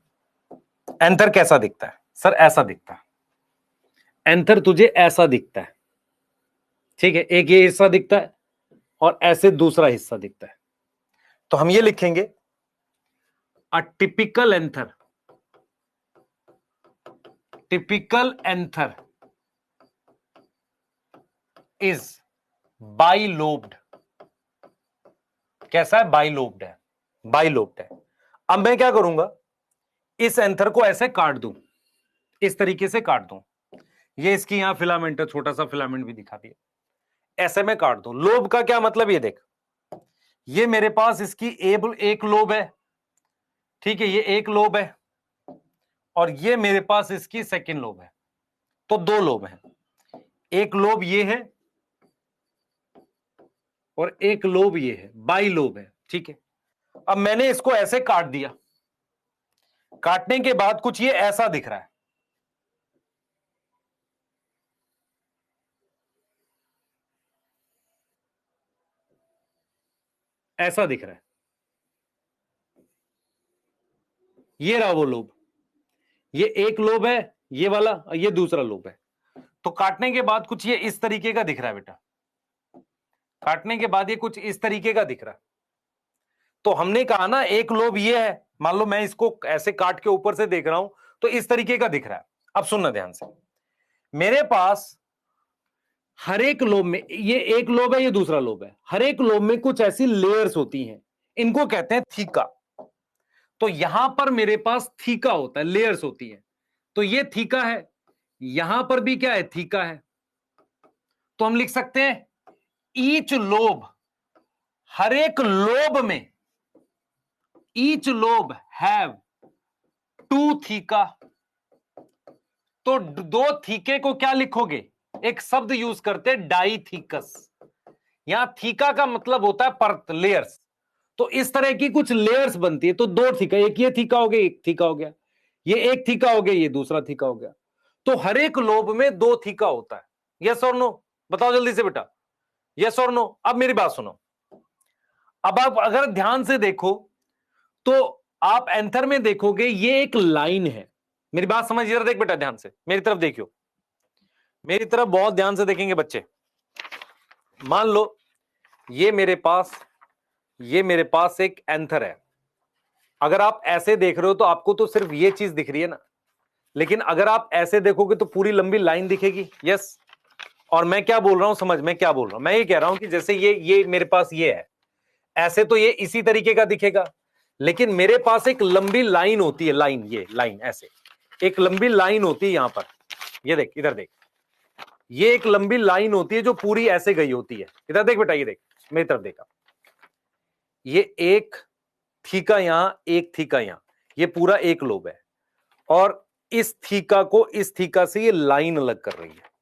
एंथर कैसा दिखता है। सर ऐसा दिखता है, एंथर तुझे ऐसा दिखता है। ठीक है, एक ये हिस्सा दिखता है और ऐसे दूसरा हिस्सा दिखता है। तो हम ये लिखेंगे, a typical anther, typical anther is bilobed. कैसा है, बाइलोब्ड है, बाइलोब्ड है। अब मैं क्या करूंगा, इस एंथर को ऐसे काट दूं, इस तरीके से काट दूं, ये इसकी यहां फिलामेंट है, छोटा सा फिलामेंट भी दिखा दिया, ऐसे में काट दूं। लोब का क्या मतलब, ये देख, ये मेरे पास इसकी एक लोब है, ठीक है, ये एक लोब है, और ये मेरे पास इसकी सेकंड लोब है, तो दो लोब हैं। एक लोब ये है और एक लोब ये है, बाई लोब है। ठीक है, अब मैंने इसको ऐसे काट दिया, काटने के बाद कुछ ये ऐसा दिख रहा है, ऐसा दिख रहा है, ये रहा वो लोब, ये एक लोब है ये वाला, ये दूसरा लोब है। तो काटने के बाद कुछ ये इस तरीके का दिख रहा है बेटा, काटने के बाद ये कुछ इस तरीके का दिख रहा है। तो हमने कहा ना एक लोब ये है, मान लो मैं इसको ऐसे काट के ऊपर से देख रहा हूं तो इस तरीके का दिख रहा है। अब सुनना ध्यान से, मेरे पास हर एक लोब में, ये एक लोब है ये दूसरा लोब है, हर एक लोब में कुछ ऐसी लेयर्स होती हैं, इनको कहते हैं थीका। तो यहां पर मेरे पास थीका होता है, लेयर्स होती है, तो ये थीका है, यहां पर भी क्या है, थीका है। तो हम लिख सकते हैं ईच लोब, हर एक लोब में, each lobe have two theca. तो दो थीके को क्या लिखोगे, एक शब्द यूज करते, डाईथीकस। यहां थीका का मतलब होता है परत, लेयर्स। तो इस तरह की कुछ लेयर्स बनती है, तो दो थीका, एक ये थीका हो गया, एक थीका हो गया, ये एक थीका हो गया, ये दूसरा थीका हो गया। तो हर एक लोब में दो थीका होता है, यस और नो, बताओ जल्दी से बेटा, यस और नो। अब मेरी बात सुनो, अब आप अगर ध्यान से देखो तो आप एंथर में देखोगे ये एक लाइन है। मेरी बात समझ, जरा देख बेटा ध्यान से, मेरी तरफ देखियो, मेरी तरफ बहुत ध्यान से देखेंगे बच्चे। मान लो ये मेरे पास एक एंथर है। अगर आप ऐसे देख रहे हो तो आपको तो सिर्फ ये चीज दिख रही है ना, लेकिन अगर आप ऐसे देखोगे तो पूरी लंबी लाइन दिखेगी, यस। और मैं क्या बोल रहा हूं समझ, मैं क्या बोल रहा हूं, मैं ये कह रहा हूं कि जैसे ये मेरे पास ये है, ऐसे तो ये इसी तरीके का दिखेगा, लेकिन मेरे पास एक लंबी लाइन होती है, लाइन, ये लाइन ऐसे एक लंबी लाइन होती है यहां पर, ये देख इधर देख, ये एक लंबी लाइन होती है जो पूरी ऐसे गई होती है, इधर देख बेटा, ये देख मेरी तरफ देखा, ये एक थीका यहां, एक थीका यहां, ये पूरा एक लोब है, और इस थीका को इस थीका से ये लाइन अलग कर रही है।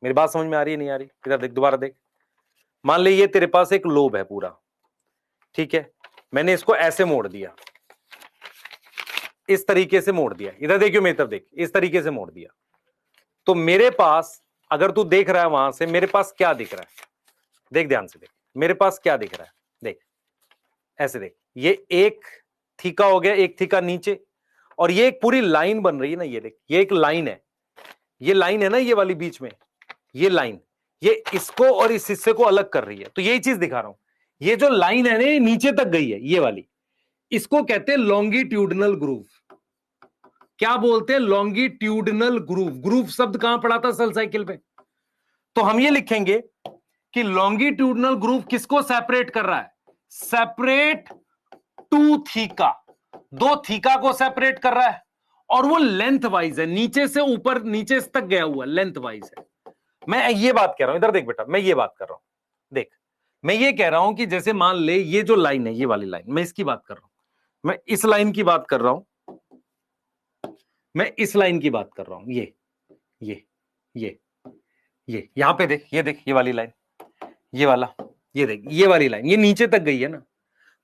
मेरी बात समझ में आ रही है नहीं आ रही? इधर देख, दोबारा देख, मान ले ये तेरे पास एक लोब है पूरा, ठीक है, मैंने इसको ऐसे मोड़ दिया, इस तरीके से मोड़ दिया, इधर देखियो मेरी तरफ देख, इस तरीके से मोड़ दिया, तो मेरे पास, अगर तू देख रहा है वहां से, मेरे पास क्या दिख रहा है, देख ध्यान से देख, मेरे पास क्या दिख रहा है, देख ऐसे देख, ये एक थीका हो गया, एक थीका नीचे, और ये एक पूरी लाइन बन रही है ना, ये देख, ये एक लाइन है, ये लाइन है ना, ये वाली बीच में, ये लाइन, ये इसको और इस हिस्से को अलग कर रही है, तो यही चीज दिखा रहा हूं, ये जो लाइन है ना, ये नीचे तक गई है, ये वाली, इसको कहते हैं लॉन्गिट्यूडनल ग्रूव। क्या बोलते हैं? Longitudinal groove. ग्रूव शब्द कहां पढ़ा था सेल साइकिल पे? तो हम ये लिखेंगे कि लॉन्गिट्यूडनल ग्रूव किसको सेपरेट कर रहा है? सेपरेट टू थीका, दो थीका को सेपरेट कर रहा है, और वो लेंथ वाइज है, नीचे से ऊपर, नीचे तक गया हुआ लेंथ वाइज है। मैं ये बात कह रहा हूं, इधर देख बेटा, मैं ये बात कर रहा हूं, देख मैं ये कह रहा हूं कि जैसे मान ले ये जो लाइन है, ये वाली लाइन, मैं इसकी बात कर रहा हूं, मैं इस लाइन की बात कर रहा हूं, मैं इस लाइन की बात कर रहा हूं, ये ये यहां पे देख, ये देख, ये वाली लाइन, ये वाला, ये देख, ये वाली लाइन, ये नीचे तक गई है ना,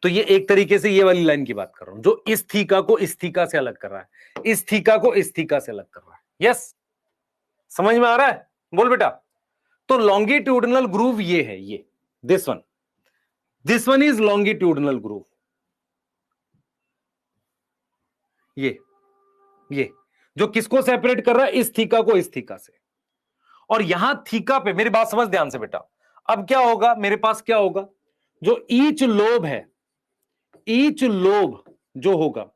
तो ये एक तरीके से ये वाली लाइन की बात कर रहा हूं, जो इस थीका को इस थीका से अलग कर रहा है, इस थीका को इस थीका से अलग कर रहा है। यस, समझ में आ रहा है? बोल बेटा। तो लॉन्गिट्यूडनल ग्रूव ये है, ये this one is longitudinal groove, ये जो किसको सेपरेट कर रहा है? इस थीका को इस थीका से, और यहां थीका पे, मेरी बात समझ ध्यान से बेटा, अब क्या होगा मेरे पास, क्या होगा, जो ईच लोब है, ईच लोब जो होगा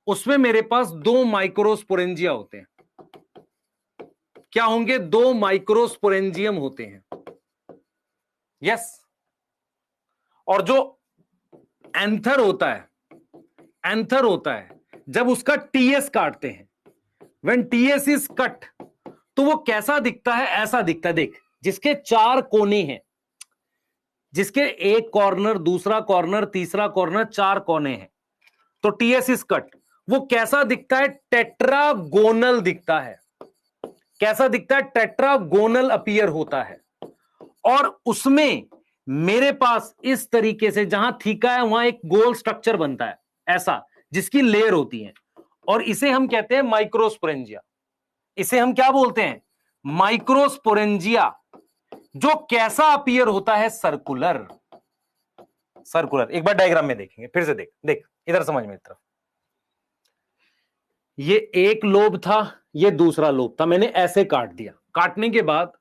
उसमें मेरे पास दो माइक्रोस्पोरेंजिया होते हैं। क्या होंगे? दो माइक्रोस्पोरेंजियम होते हैं। यस, और जो एंथर होता है, एंथर होता है जब उसका टीएस काटते हैं, व्हेन टीएस इज कट, तो वो कैसा दिखता है? ऐसा दिखता है, देख, जिसके चार कोने हैं, जिसके एक कॉर्नर, दूसरा कॉर्नर, तीसरा कॉर्नर, चार कोने हैं, तो टीएस इज कट, वो कैसा दिखता है? टेट्रागोनल दिखता है। कैसा दिखता है? टेट्रागोनल अपीयर होता है, और उसमें मेरे पास इस तरीके से, जहां थीका है वहां एक गोल स्ट्रक्चर बनता है ऐसा, जिसकी लेयर होती है, और इसे हम कहते हैं माइक्रोस्पोरेंजिया। इसे हम क्या बोलते हैं? माइक्रोस्पोरेंजिया, जो कैसा अपीयर होता है? सर्कुलर। सर्कुलर, एक बार डायग्राम में देखेंगे, फिर से देख, देख इधर समझ में तरफ, ये एक लोब था, ये दूसरा लोब था, मैंने ऐसे काट दिया, काटने के बाद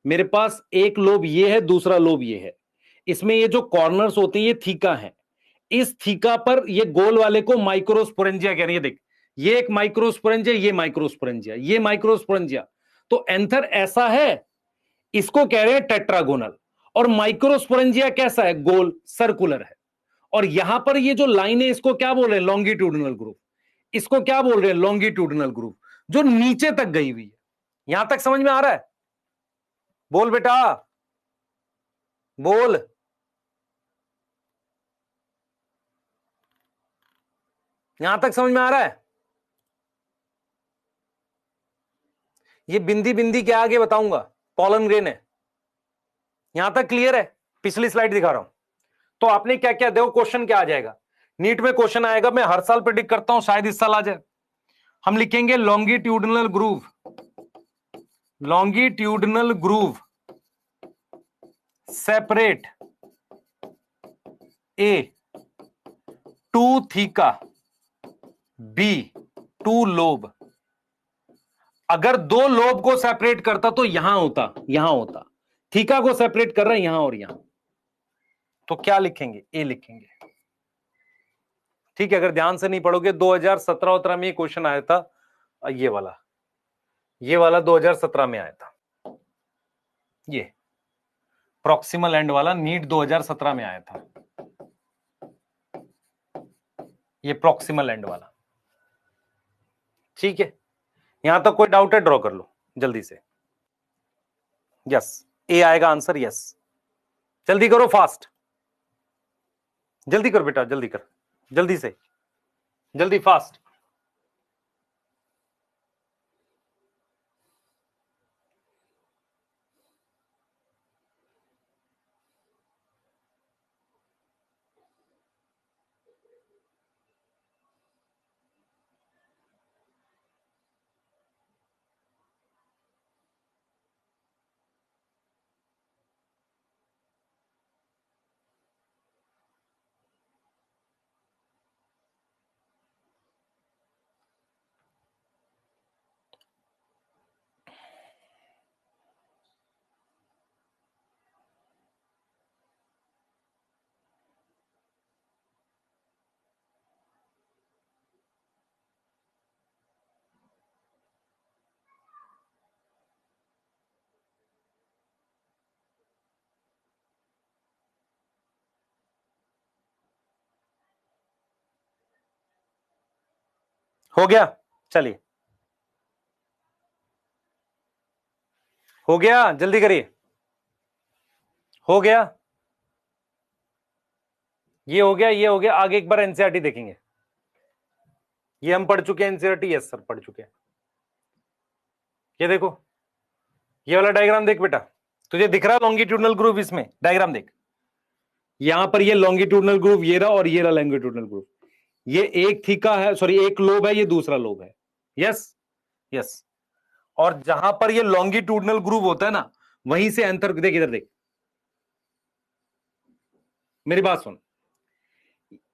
मेरे पास एक लोब ये है, दूसरा लोब ये है, इसमें ये जो कॉर्नर्स होते हैं ये थीका है, इस थीका पर ये गोल वाले को माइक्रोस्पोरेंजिया कह रही है। देख, ये एक माइक्रोस्पोरेंजिया, ये माइक्रोस्पोरेंजिया, ये माइक्रोस्पोरेंजिया, तो एंथर ऐसा है, इसको कह रहे हैं टेट्रागोनल, और माइक्रोस्पोरेंजिया कैसा है? गोल, सर्कुलर है। और यहां पर ये जो लाइन है, इसको क्या बोल रहे हैं? Longitudinal group. इसको क्या बोल रहे हैं? लॉन्गिट्यूडनल ग्रुप, जो नीचे तक गई हुई है। यहां तक समझ में आ रहा है? बोल बेटा, बोल। यहां तक समझ में आ रहा है? ये बिंदी बिंदी के आगे बताऊंगा, पॉलन ग्रेन है। यहां तक क्लियर है? पिछली स्लाइड दिखा रहा हूं। तो आपने क्या क्या, देखो क्वेश्चन क्या आ जाएगा, नीट में क्वेश्चन आएगा, मैं हर साल प्रेडिक्ट करता हूं, शायद इस साल आ जाए। हम लिखेंगे longitudinal groove, longitudinal groove separate A to theca, B to lobe. अगर दो लोब को सेपरेट करता तो यहां होता, यहां होता, थीका को सेपरेट कर रहा है यहां और यहां, तो क्या लिखेंगे? ए लिखेंगे। ठीक है, अगर ध्यान से नहीं पढ़ोगे, 2017-18 में ये क्वेश्चन आया था, ये वाला 2017 में आया था। ये प्रॉक्सिमल एंड वाला नीट 2017 में आया था, ये प्रॉक्सिमल एंड वाला। ठीक है, यहां तक कोई डाउट है? ड्रॉ कर लो जल्दी से। यस, ए आएगा आंसर। यस, जल्दी करो, फास्ट, जल्दी कर बेटा, जल्दी कर, जल्दी से, जल्दी, फास्ट। हो गया, चलिए, हो गया, जल्दी करिए। हो गया, ये हो गया, ये हो गया। आगे एक बार एनसीईआरटी देखेंगे। ये हम पढ़ चुके हैं एनसीईआरटी। यस सर, पढ़ चुके हैं। ये देखो, ये वाला डायग्राम देख बेटा, तुझे दिख रहा है लॉन्गिट्यूडनल ग्रुव? इसमें डायग्राम देख, यहां पर ये लॉन्गिट्यूडनल ग्रुव ये रहा, और ये रहा लॉन्गिट्यूडनल ग्रुव। ये एक थीका है, सॉरी एक लोब है, ये दूसरा लोब है। Yes, yes. और जहां पर ये लॉन्गिट्यूडनल ग्रुव होता है ना, वहीं से एंथर, देख इधर देख, मेरी बात सुन,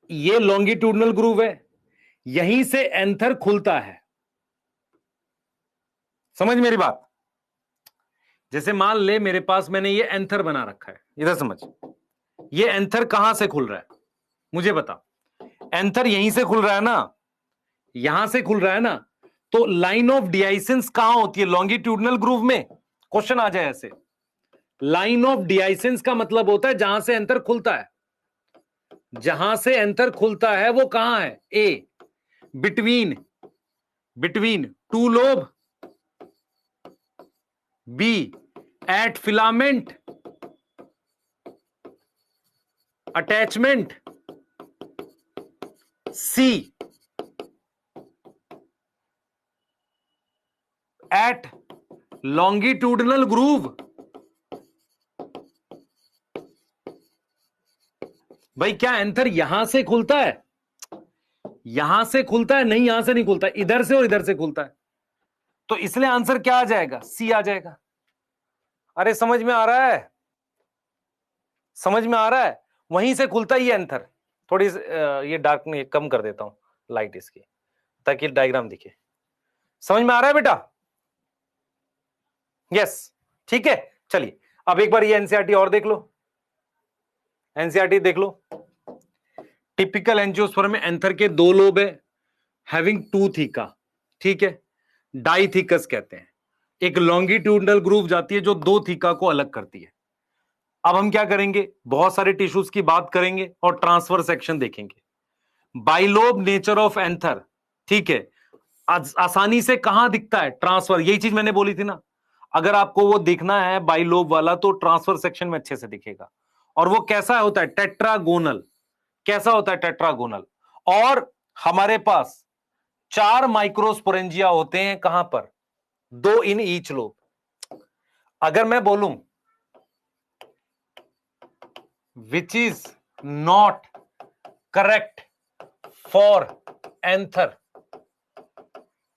ये लॉन्गिट्यूडनल ग्रुव है, यहीं से एंथर खुलता है। समझ मेरी बात? जैसे मान ले मेरे पास मैंने ये एंथर बना रखा है, इधर समझ, ये एंथर कहां से खुल रहा है मुझे बता। एंथर यहीं से खुल रहा है ना, यहां से खुल रहा है ना, तो लाइन ऑफ डिआइसेंस कहां होती है? लॉन्गिट्यूडनल ग्रुव में। क्वेश्चन आ जाए ऐसे, लाइन ऑफ डिआइसेंस का मतलब होता है जहां से एंथर खुलता है। जहां से एंथर खुलता है वो कहां है? A, between, between two lobe, B at filament attachment, C at longitudinal groove. भाई क्या एंथर यहां से खुलता है? यहां से खुलता है? नहीं, यहां से नहीं खुलता, इधर से और इधर से खुलता है। तो इसलिए आंसर क्या आ जाएगा? सी आ जाएगा। अरे समझ में आ रहा है? समझ में आ रहा है? वहीं से खुलता ही है एंथर। थोड़ी ये डार्क में कम कर देता हूं लाइट इसकी, ताकि डायग्राम दिखे। समझ में आ रहा है बेटा? यस, ठीक है। चलिए अब एक बार ये एनसीईआरटी और देख लो, एनसीईआरटी देख लो। टिपिकल एंजियोस्पर्म में एंथर के दो लोब है, हैविंग टू थीका, ठीक है, डाइथिकस कहते हैं। एक लॉन्गिट्यूडनल ग्रूव जाती है जो दो थीका को अलग करती है। अब हम क्या करेंगे, बहुत सारे टिश्यूज की बात करेंगे और ट्रांसफर सेक्शन देखेंगे। बाइलोब नेचर ऑफ एंथर, ठीक है, आसानी से कहां दिखता है? ट्रांसफर, यही चीज मैंने बोली थी ना, अगर आपको वो देखना है बाइलोब वाला तो ट्रांसफर सेक्शन में अच्छे से दिखेगा। और वो कैसा होता है? टेट्रागोनल। कैसा होता है? टेट्रागोनल। और हमारे पास 4 माइक्रोस्पोरेंजिया होते हैं, कहां पर? 2 इन ईच लोब। अगर मैं बोलूं which is not correct for anther,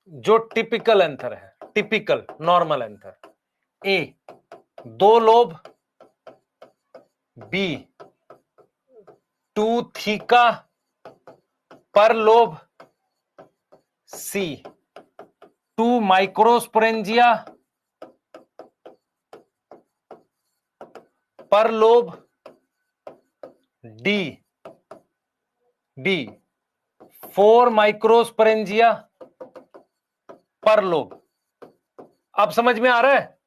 जो टिपिकल एंथर है, टिपिकल नॉर्मल एंथर, ए 2 लोब, बी 2 थीका पर लोब, सी 2 माइक्रोस्पोरेंजिया पर लोब, डी 4 माइक्रोस्पोरेंजिया पर लोब। अब समझ में आ रहा है?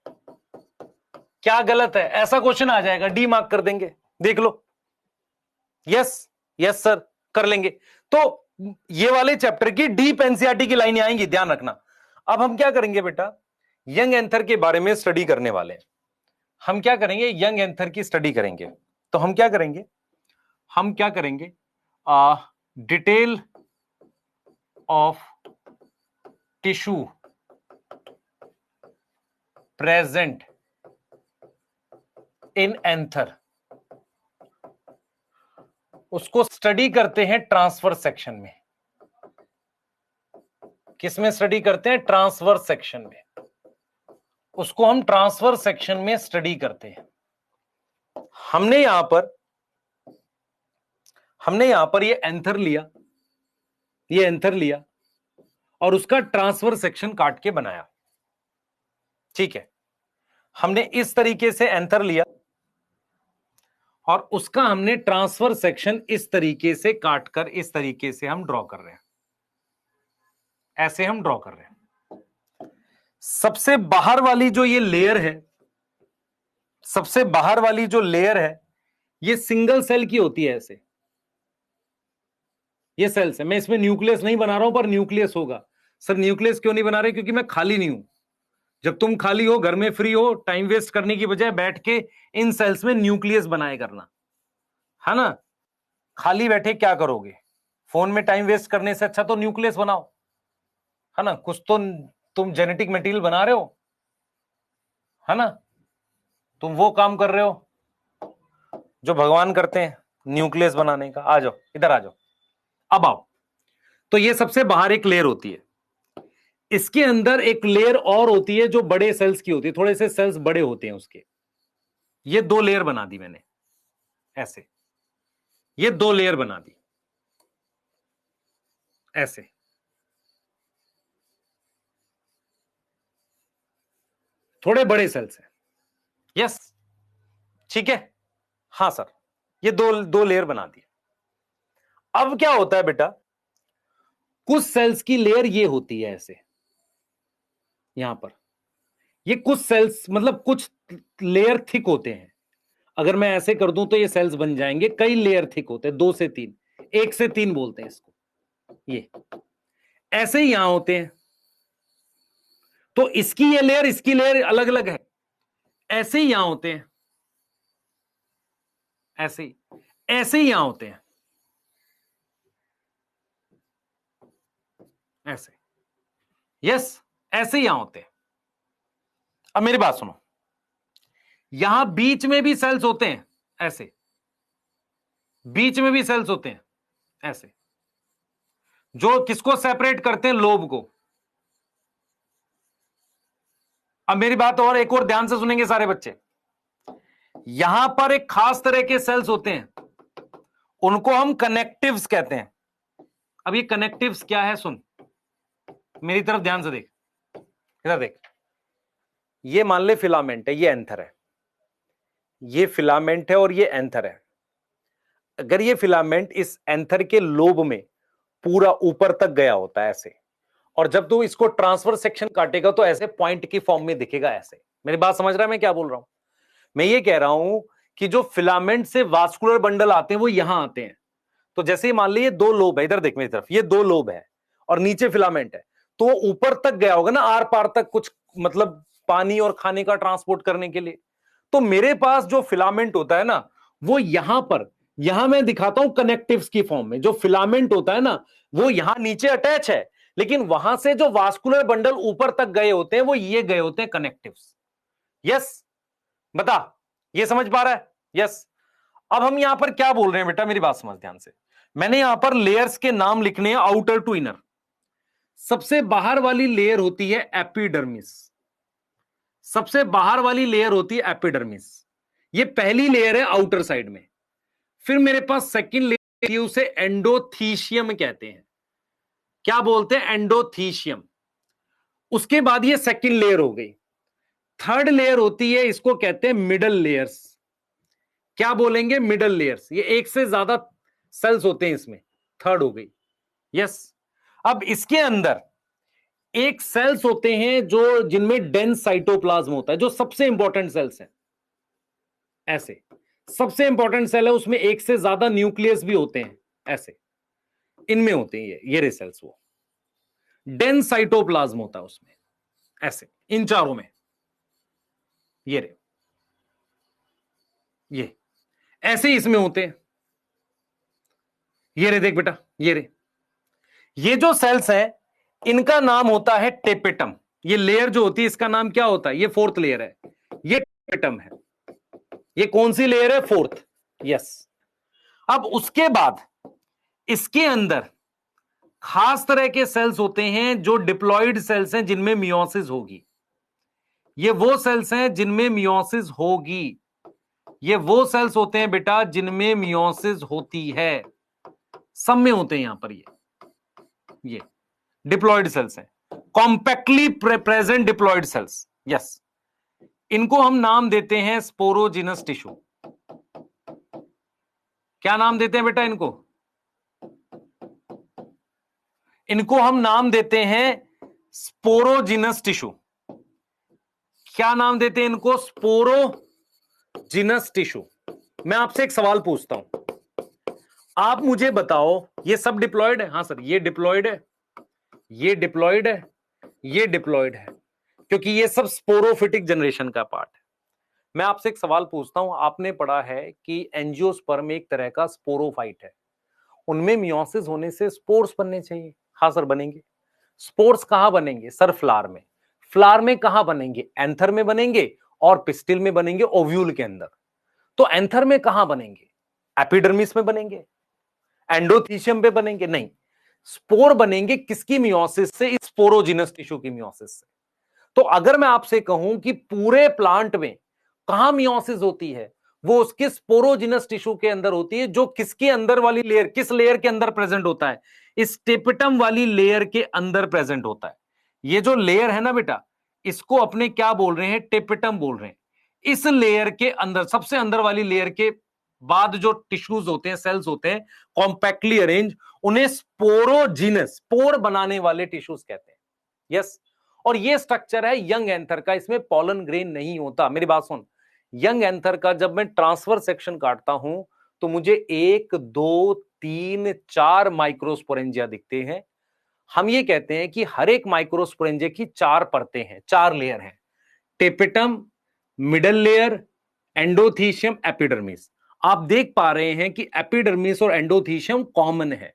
क्या गलत है? ऐसा क्वेश्चन आ जाएगा, डी मार्क कर देंगे, देख लो। यस यस सर, कर लेंगे। तो ये वाले चैप्टर की डीप एनसीईआरटी की लाइनें आएंगी, ध्यान रखना। अब हम क्या करेंगे बेटा, यंग एंथर के बारे में स्टडी करने वाले हैं। हम क्या करेंगे, यंग एंथर की स्टडी करेंगे। तो हम क्या करेंगे, detail of tissue present in anther, उसको स्टडी करते हैं ट्रांसफर सेक्शन में। किसमें स्टडी करते हैं? ट्रांसफर सेक्शन में। उसको हम ट्रांसफर सेक्शन में स्टडी करते हैं। हमने यहां पर ये एंथर लिया, और उसका ट्रांसफर सेक्शन काट के बनाया। ठीक है, हमने इस तरीके से एंथर लिया और उसका हमने ट्रांसफर सेक्शन इस तरीके से काटकर इस तरीके से हम ड्रॉ कर रहे हैं। ऐसे हम ड्रॉ कर रहे हैं। सबसे बाहर वाली जो ये लेयर है, ये सिंगल सेल की होती है। ऐसे ये सेल्स है। मैं इसमें न्यूक्लियस नहीं बना रहा हूं, पर न्यूक्लियस होगा। सर न्यूक्लियस क्यों नहीं बना रहे? क्योंकि मैं खाली नहीं हूं। जब तुम खाली हो, घर में फ्री हो, टाइम वेस्ट करने की बजाय बैठ के इन सेल्स में न्यूक्लियस बनाए करना, है ना। खाली बैठे क्या करोगे? फोन में टाइम वेस्ट करने से अच्छा तो न्यूक्लियस बनाओ, है ना। कुछ तो तुम जेनेटिक मटेरियल बना रहे हो, है ना। तुम वो काम कर रहे हो जो भगवान करते हैं, न्यूक्लियस बनाने का। आ जाओ, इधर आ जाओ, अब आओ। तो ये सबसे बाहर एक लेयर होती है। इसके अंदर एक लेयर और होती है जो बड़े सेल्स की होती है, थोड़े से सेल्स बड़े होते हैं उसके। ये 2 लेयर बना दी मैंने, ऐसे। ये 2 लेयर बना दी ऐसे। थोड़े बड़े सेल्स हैं। यस, ठीक है। हाँ सर, ये दो लेयर बना दी। अब क्या होता है बेटा, कुछ सेल्स की लेयर ये होती है ऐसे, यहां पर। ये कुछ सेल्स मतलब कुछ लेयर थिक होते हैं। अगर मैं ऐसे कर दूं तो ये सेल्स बन जाएंगे। कई लेयर थिक होते हैं, 2 से 3, 1 से 3 बोलते हैं इसको। ये ऐसे ही यहां होते हैं। तो इसकी ये लेयर, इसकी लेयर अलग अलग है। ऐसे ही यहां होते हैं, ऐसे ही यहां होते हैं, ऐसे। यस, ऐसे ही यहां होते हैं। अब मेरी बात सुनो, यहां बीच में भी सेल्स होते हैं, ऐसे। बीच में भी सेल्स होते हैं, ऐसे, जो किसको सेपरेट करते हैं? लोब को। अब मेरी बात और एक और ध्यान से सुनेंगे सारे बच्चे। यहां पर एक खास तरह के सेल्स होते हैं, उनको हम कनेक्टिव्स कहते हैं। अब ये कनेक्टिव्स क्या है? सुन, मेरी तरफ ध्यान से देख, इधर देख। ये मान ले फिलामेंट है, ये एंथर है। ये फिलामेंट है और ये एंथर है। अगर ये फिलामेंट इस एंथर के लोब में पूरा ऊपर तक गया होता है ऐसे, और जब तू इसको ट्रांसफर सेक्शन काटेगा तो ऐसे पॉइंट की फॉर्म में दिखेगा, ऐसे। मेरी बात समझ रहा है मैं क्या बोल रहा हूं? मैं ये कह रहा हूं कि जो फिलामेंट से वास्कुलर बंडल आते हैं वो यहां आते हैं। तो जैसे ही मान लीजिए 2 लोब है, इधर देख मेरी तरफ, ये 2 लोब है और नीचे फिलामेंट है, तो ऊपर तक गया होगा ना, आर पार तक, कुछ मतलब पानी और खाने का ट्रांसपोर्ट करने के लिए। तो मेरे पास जो फिलामेंट होता है ना, वो यहां पर, यहां मैं दिखाता हूं कनेक्टिव्स की फॉर्म में। जो फिलामेंट होता है ना, वो यहां नीचे अटैच है, लेकिन वहां से जो वास्कुलर बंडल ऊपर तक गए होते हैं वो ये गए होते हैं कनेक्टिव्स। यस, बता, ये समझ पा रहा है? यस। अब हम यहां पर क्या बोल रहे हैं बेटा, मेरी बात समझ ध्यान से। मैंने यहां पर लेयर्स के नाम लिखने हैं, आउटर टू इनर। सबसे बाहर वाली लेयर होती है एपिडर्मिस। सबसे बाहर वाली लेयर होती है एपिडर्मिस। ये पहली लेयर है आउटर साइड में। फिर मेरे पास सेकंड लेयर है, उसे एंडोथीशियम कहते हैं। क्या बोलते हैं? एंडोथीशियम। उसके बाद ये सेकंड लेयर हो गई। थर्ड लेयर होती है, इसको कहते हैं मिडल लेयर्स। क्या बोलेंगे? Middle layers. ये एक से ज्यादा सेल्स होते हैं इसमें, थर्ड हो गई। यस। अब इसके अंदर एक सेल्स होते हैं जो जिनमें डेंस साइटोप्लाज्म होता है, जो सबसे इंपॉर्टेंट सेल्स हैं। ऐसे सबसे इंपॉर्टेंट सेल है, उसमें एक से ज्यादा न्यूक्लियस भी होते हैं, ऐसे इनमें होते हैं ये रे सेल्स। वो डेंस साइटोप्लाज्म होता है उसमें, ऐसे इन चारों में, ये रे, ये ऐसे ही इसमें होते हैं। ये रे देख बेटा, ये रे, ये जो सेल्स हैं इनका नाम होता है टेपेटम। ये लेयर जो होती है इसका नाम क्या होता है? ये फोर्थ लेयर है, ये टेपेटम है। ये कौन सी लेयर है? फोर्थ। यस। अब उसके बाद इसके अंदर खास तरह के सेल्स होते हैं जो डिप्लॉइड सेल्स हैं, जिनमें मियोसिस होगी। ये वो सेल्स हैं जिनमें मियोसिस होगी। ये वो सेल्स होते हैं बेटा जिनमें मियोसिस होती है। सब में होते हैं यहां पर ये डिप्लॉइड सेल्स हैं, compactly present diploid sales. Yes. इनको हम नाम देते हैं स्पोरोजिनस टिश्यू। क्या नाम देते हैं बेटा इनको? इनको हम नाम देते हैं स्पोरोजिनस टिश्यू। क्या नाम देते हैं इनको? Sporogenous tissue. मैं आपसे एक सवाल पूछता हूं, आप मुझे बताओ, ये सब डिप्लॉयड है? हाँ सर, ये डिप्लॉयड है, ये डिप्लॉयड है, ये डिप्लॉयड है, क्योंकि ये सब स्पोरोफिटिक जनरेशन का पार्ट है। मैं आपसे एक सवाल पूछता हूं, आपने पढ़ा है कि एंजियोस्पर्म एक तरह का स्पोरोफाइट है, उनमें मियोसिस होने से स्पोर्स बनने चाहिए। हाँ सर, बनेंगे। स्पोर्स कहां बनेंगे? सर फ्लावर में। फ्लावर में कहां बनेंगे? एंथर में बनेंगे, और पिस्टिल में बनेंगे, ओव्यूल के अंदर। तो एंथर में कहां बनेंगे? एपिडर्मिस में बनेंगे, एंडोथीशियम पे बनेंगे? नहीं, स्पोर बनेंगे किसकी मियोसिस से? इस स्पोरोजिनस टिश्यू की मियोसिस से। तो अगर मैं आपसे कहूं कि पूरे प्लांट में कहां मियोसिस होती है, वो उसके स्पोरोजिनस टिश्यू के अंदर होती है, जो किसके अंदर वाली लेयर, किस लेयर के अंदर प्रेजेंट होता है? इस टेपिटम वाली लेयर के अंदर प्रेजेंट होता है। ये जो लेयर है ना बेटा, इसको अपने क्या बोल रहे हैं? टेपिटम बोल रहे हैं। इस लेयर के अंदर, सबसे अंदर वाली लेयर के बाद जो टिश्यूज होते हैं, सेल्स होते हैं, कॉम्पैक्टली अरेंज, उन्हें स्पोरोजिनस, स्पोर बनाने वाले टिश्यूज कहते हैं। यस। और ये स्ट्रक्चर है यंग एंथर का, इसमें पॉलन ग्रेन नहीं होता। मेरी बात सुन, यंग एंथर का जब मैं ट्रांसफर सेक्शन काटता हूं तो मुझे 1 2 3 4 माइक्रोस्पोरेंजिया दिखते हैं। हम ये कहते हैं कि हर एक माइक्रोस्पोरेंजिया की 4 परतें हैं, 4 लेयर हैं। Tapetum, middle layer, endothecium, epidermis. आप देख पा रहे हैं कि एपिडर्मिस और एंडोथीशियम कॉमन है,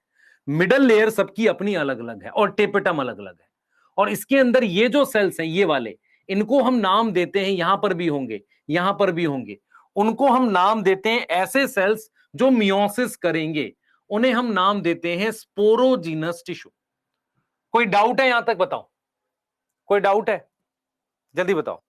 मिडल लेयर सबकी अपनी अलग अलग है, और टेपिटम अलग अलग है। और इसके अंदर ये जो सेल्स हैं, ये वाले, इनको हम नाम देते हैं, यहां पर भी होंगे, यहां पर भी होंगे, उनको हम नाम देते हैं, ऐसे सेल्स जो मियोसिस करेंगे, उन्हें हम नाम देते हैं स्पोरोजिनस टिश्यू। कोई डाउट है यहां तक? बताओ, कोई डाउट है? जल्दी बताओ,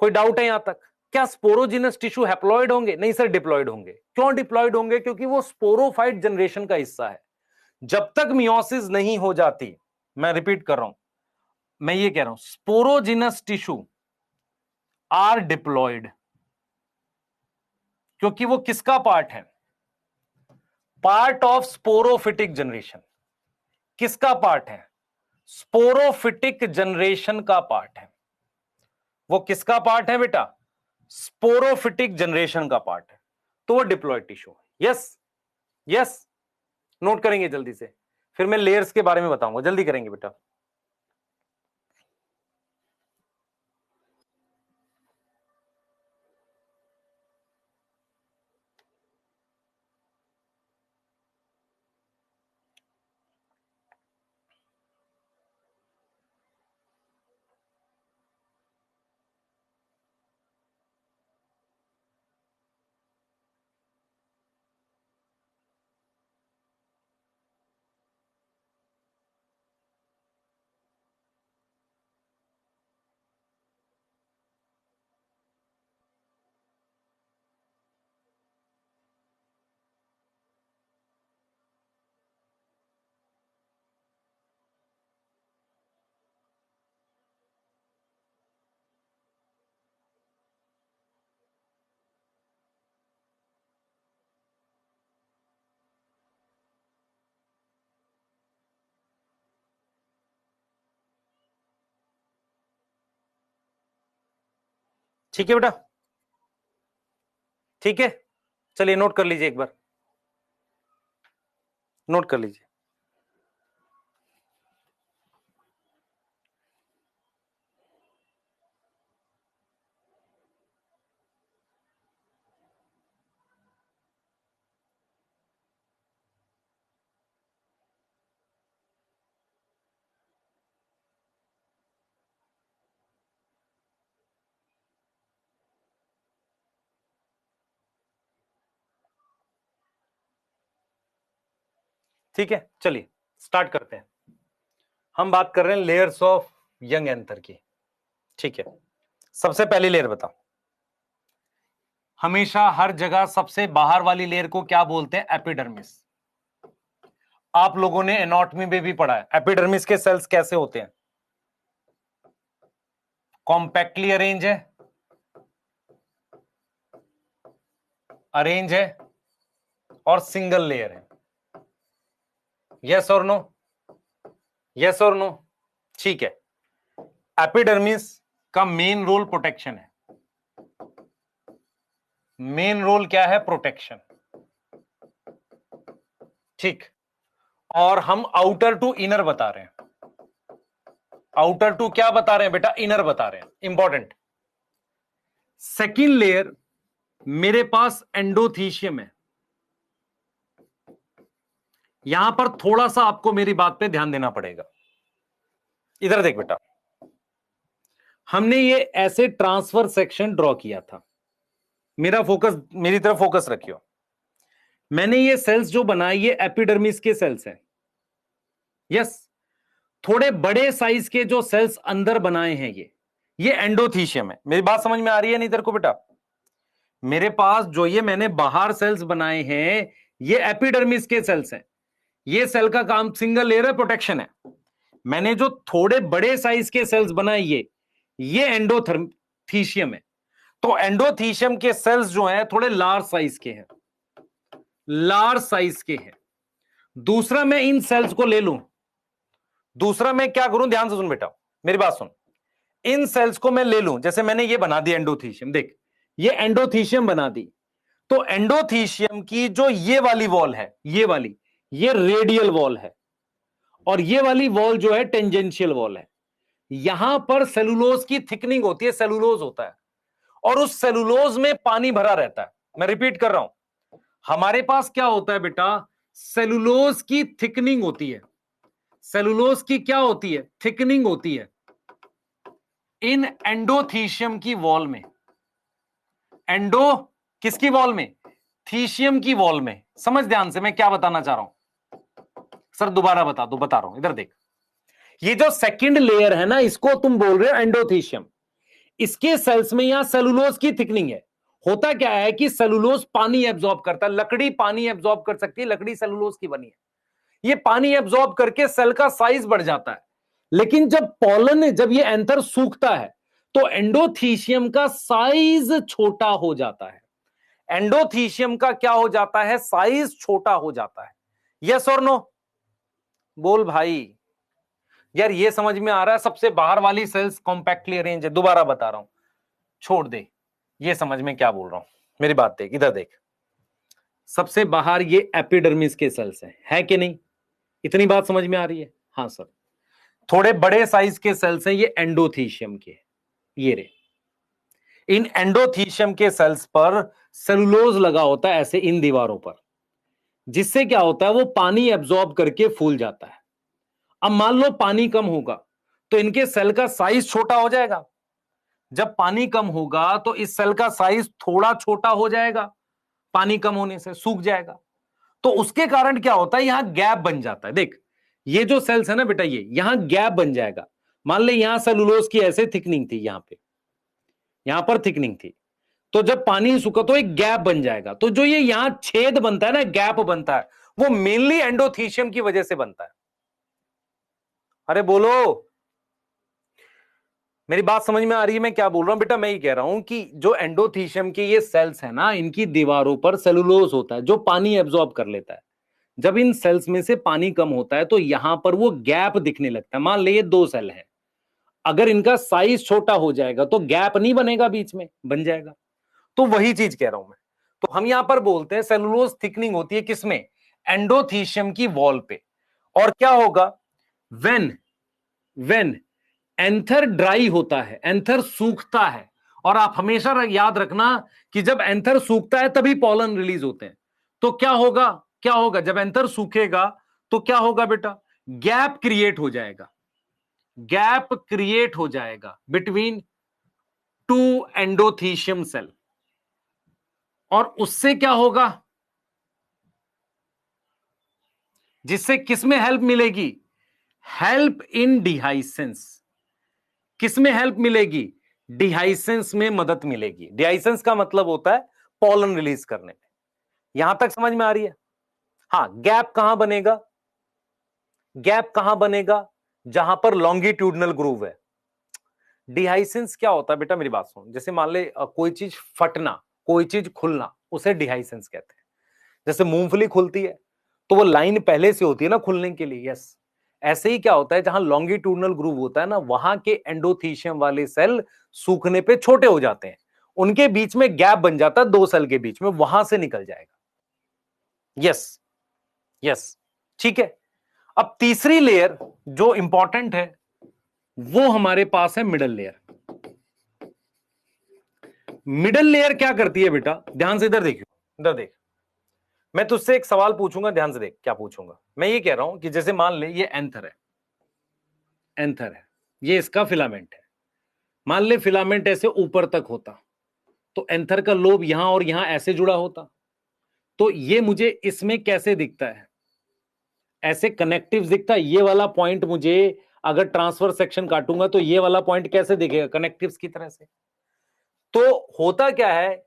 कोई डाउट है यहां तक? क्या स्पोरोजिनस टिश्यू हैप्लॉइड होंगे? नहीं सर, डिप्लॉइड होंगे। क्यों डिप्लॉइड होंगे? क्योंकि वो स्पोरोफाइट जनरेशन का हिस्सा है। जब तक मियोसिस नहीं हो जाती, मैं रिपीट कर रहा हूं, मैं ये कह रहा हूं, स्पोरोजिनस टिश्यू आर डिप्लॉयड, क्योंकि वो किसका पार्ट है? Part of sporophytic generation. किसका पार्ट है? स्पोरोफिटिक जनरेशन का पार्ट है। वो किसका पार्ट है बेटा? स्पोरोफिटिक जनरेशन का पार्ट है, तो वो डिप्लॉयड टिश्यू है। Yes, yes. नोट करेंगे जल्दी से, फिर मैं लेयर्स के बारे में बताऊंगा, जल्दी करेंगे बेटा। ठीक है बेटा, ठीक है, चलिए नोट कर लीजिए, एक बार नोट कर लीजिए। ठीक है, चलिए स्टार्ट करते हैं। हम बात कर रहे हैं लेयर्स ऑफ यंग एंथर की। ठीक है, सबसे पहली लेयर बताओ। हमेशा हर जगह सबसे बाहर वाली लेयर को क्या बोलते हैं? एपिडर्मिस। आप लोगों ने एनाटॉमी में भी पढ़ा है एपिडर्मिस के सेल्स कैसे होते हैं। कॉम्पैक्टली अरेंज है, अरेंज है और सिंगल लेयर है। यस और नो? यस और नो? ठीक है, एपिडर्मिस का मेन रोल प्रोटेक्शन है। मेन रोल क्या है? प्रोटेक्शन। ठीक, और हम आउटर टू इनर बता रहे हैं। आउटर टू क्या बता रहे हैं बेटा? इनर बता रहे हैं। इंपॉर्टेंट। सेकेंड लेयर मेरे पास एंडोथीशियम है। यहां पर थोड़ा सा आपको मेरी बात पे ध्यान देना पड़ेगा। इधर देख बेटा, हमने ये ऐसे ट्रांसफर सेक्शन ड्रॉ किया था। मेरा फोकस, मेरी तरफ फोकस रखियो। मैंने ये सेल्स जो बनाए ये एपिडर्मिस के सेल्स हैं। यस, थोड़े बड़े साइज के जो सेल्स अंदर बनाए हैं ये एंडोथीशियम है। मेरी बात समझ में आ रही है नहीं तेरे को बेटा? मेरे पास जो ये मैंने बाहर सेल्स बनाए हैं ये एपिडर्मिस के सेल्स हैं। ये सेल का काम सिंगल लेयर है, प्रोटेक्शन है। मैंने जो थोड़े बड़े साइज के सेल्स बनाए ये एंडोथीशियम है। तो एंडोथीशियम के सेल्स जो हैं थोड़े लार्ज साइज के हैं, लार्ज साइज के हैं। दूसरा मैं इन सेल्स को ले लूं, दूसरा मैं क्या करूं? ध्यान से सुन बेटा, मेरी बात सुन। इन सेल्स को मैं ले लूं, जैसे मैंने ये बना दी एंडोथीशियम, देख ये एंडोथीशियम बना दी। तो एंडोथीशियम की जो ये वाली वॉल है, ये वाली, ये रेडियल वॉल है और ये वाली वॉल जो है टेंजेंशियल वॉल है। यहां पर सेलुलोज की थिकनिंग होती है, सेलुलोज होता है और उस सेलुलोज में पानी भरा रहता है। मैं रिपीट कर रहा हूं, हमारे पास क्या होता है बेटा? सेलुलोज की थिकनिंग होती है। सेलुलोज की क्या होती है? थिकनिंग होती है इन एंडोथीशियम की वॉल में। एंडो किसकी वॉल में? थीशियम की वॉल में। समझ ध्यान से मैं क्या बताना चाह रहा हूं। सर दोबारा बता दो, बता रहा हूं, इधर देख। ये जो सेकंड लेयर है ना, इसको तुम बोल रहे हो एंडोथीशियम। इसके सेल्स में यहां सेलुलोज की थिकनिंग है। होता क्या है कि सेलुलोज पानी एब्जॉर्ब करता है। लकड़ी पानी एब्जॉर्ब कर सकती है, लकड़ी सेलुलोज की बनी है। ये पानी एब्जॉर्ब करके सेल का साइज बढ़ जाता है। लेकिन जब पॉलन, जब ये एंथर सूखता है तो एंडोथीशियम का साइज छोटा हो जाता है। एंडोथीशियम का क्या हो जाता है? साइज छोटा हो जाता है। यस और नो? बोल भाई। यार ये समझ में आ रहा है? सबसे बाहर वाली सेल्स कॉम्पैक्टली अरेंज है। दोबारा बता रहा हूं, छोड़ दे, ये समझ में क्या बोल रहा हूं। मेरी बात देख, इधर देख। सबसे बाहर ये एपिडर्मिस के सेल्स है कि नहीं? इतनी बात समझ में आ रही है? हाँ सर। थोड़े बड़े साइज के सेल्स हैं ये एंडोथीशियम के, ये रे। इन एंडोथीशियम के सेल्स पर सेलुलोज लगा होता है ऐसे इन दीवारों पर, जिससे क्या होता है? वो पानी एब्जॉर्ब करके फूल जाता है। अब मान लो पानी कम होगा तो इनके सेल का साइज छोटा हो जाएगा। जब पानी कम होगा तो इस सेल का साइज थोड़ा छोटा हो जाएगा, पानी कम होने से सूख जाएगा। तो उसके कारण क्या होता है? यहां गैप बन जाता है। देख ये जो सेल्स है ना बेटा, ये यहां गैप बन जाएगा। मान ले यहां सेलुलोज की ऐसे थिकनिंग थी, यहां पे, यहां पर थिकनिंग थी, तो जब पानी सूखा तो एक गैप बन जाएगा। तो जो ये यहां छेद बनता है ना, गैप बनता है, वो मेनली एंडोथीशियम की वजह से बनता है। अरे बोलो, मेरी बात समझ में आ रही है मैं क्या बोल रहा हूं बेटा? मैं ये कह रहा हूं कि जो एंडोथीशियम के ये सेल्स है ना, इनकी दीवारों पर सेलुलोज होता है जो पानी एब्जॉर्ब कर लेता है। जब इन सेल्स में से पानी कम होता है तो यहां पर वो गैप दिखने लगता है। मान ले ये दो सेल है, अगर इनका साइज छोटा हो जाएगा तो गैप नहीं बनेगा, बीच में बन जाएगा। तो वही चीज कह रहा हूं मैं। तो हम यहां पर बोलते हैं सेलुलोज थिकनिंग होती है किसमें, एंडोथीशियम की वॉल पे। और क्या होगा, वेन एंथर ड्राई होता है, एंथर सूखता है, और आप हमेशा याद रखना कि जब एंथर सूखता है तभी पॉलन रिलीज होते हैं। तो क्या होगा, क्या होगा जब एंथर सूखेगा तो क्या होगा बेटा, गैप क्रिएट हो जाएगा, गैप क्रिएट हो जाएगा बिटवीन टू एंडोथीशियम सेल। और उससे क्या होगा, जिससे किसमें हेल्प मिलेगी, हेल्प इन डिहाइसेंस। किसमें हेल्प मिलेगी, डिहाइसेंस में मदद मिलेगी। डिहाइसेंस का मतलब होता है पॉलन रिलीज करने में। यहां तक समझ में आ रही है। हाँ, गैप कहां बनेगा, गैप कहां बनेगा, जहां पर लॉन्गिट्यूडनल ग्रूव है। डिहाइसेंस क्या होता है बेटा, मेरी बात सुन, जैसे मान ले कोई चीज फटना, कोई चीज खुलना, उसे डिहाइसेंस कहते हैं। जैसे मूंगफली खुलती है तो वो लाइन पहले से होती है ना खुलने के लिए, यस। ऐसे ही क्या होता है, जहां लॉन्गिट्यूडनल ग्रूव होता है ना, वहां के एंडोथीशियम वाले सेल सूखने पे छोटे हो जाते हैं, उनके बीच में गैप बन जाता है दो सेल के बीच में, वहां से निकल जाएगा। यस, यस, ठीक है। अब तीसरी लेयर जो इंपॉर्टेंट है वो हमारे पास है मिडल लेयर। मिडल लेयर क्या करती है बेटा, ध्यान से इधर देखियो, इधर देख। मैं तुझसे एक सवाल पूछूंगा, ध्यान से देख क्या पूछूंगा। मैं ये कह रहा हूं कि जैसे मान ले ये एंथर है, एंथर है, ये इसका फिलामेंट है। मान ले फिलामेंट ऐसे ऊपर तक होता तो एंथर का लोब यहां और यहां ऐसे जुड़ा होता, तो ये मुझे इसमें कैसे दिखता है, ऐसे कनेक्टिव दिखता है। ये वाला पॉइंट मुझे अगर ट्रांसफर सेक्शन काटूंगा तो ये वाला पॉइंट कैसे दिखेगा, कनेक्टिव्स की तरह से। तो होता क्या है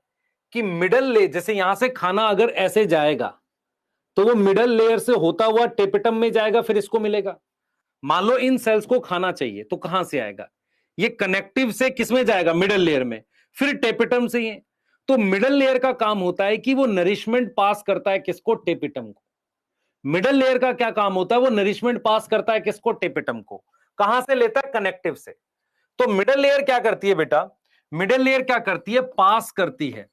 कि मिडल लेयर, जैसे यहां से खाना अगर ऐसे जाएगा तो वो मिडल लेयर से होता हुआ टेपिटम में जाएगा, फिर इसको मिलेगा। मान लो इन सेल्स को खाना चाहिए तो कहां से आएगा, ये कनेक्टिव से किसमें जाएगा, मिडल लेयर में, फिर टेपिटम से ही। तो मिडल लेयर का काम होता है कि वो नरिशमेंट पास करता है किसको, टेपिटम को। मिडल लेयर का क्या काम होता है, वो नरिशमेंट पास करता है किसको, टेपिटम को। कहां से लेता है, कनेक्टिव से। तो मिडल लेयर क्या करती है बेटा, मिडल लेयर क्या करती है, पास करती है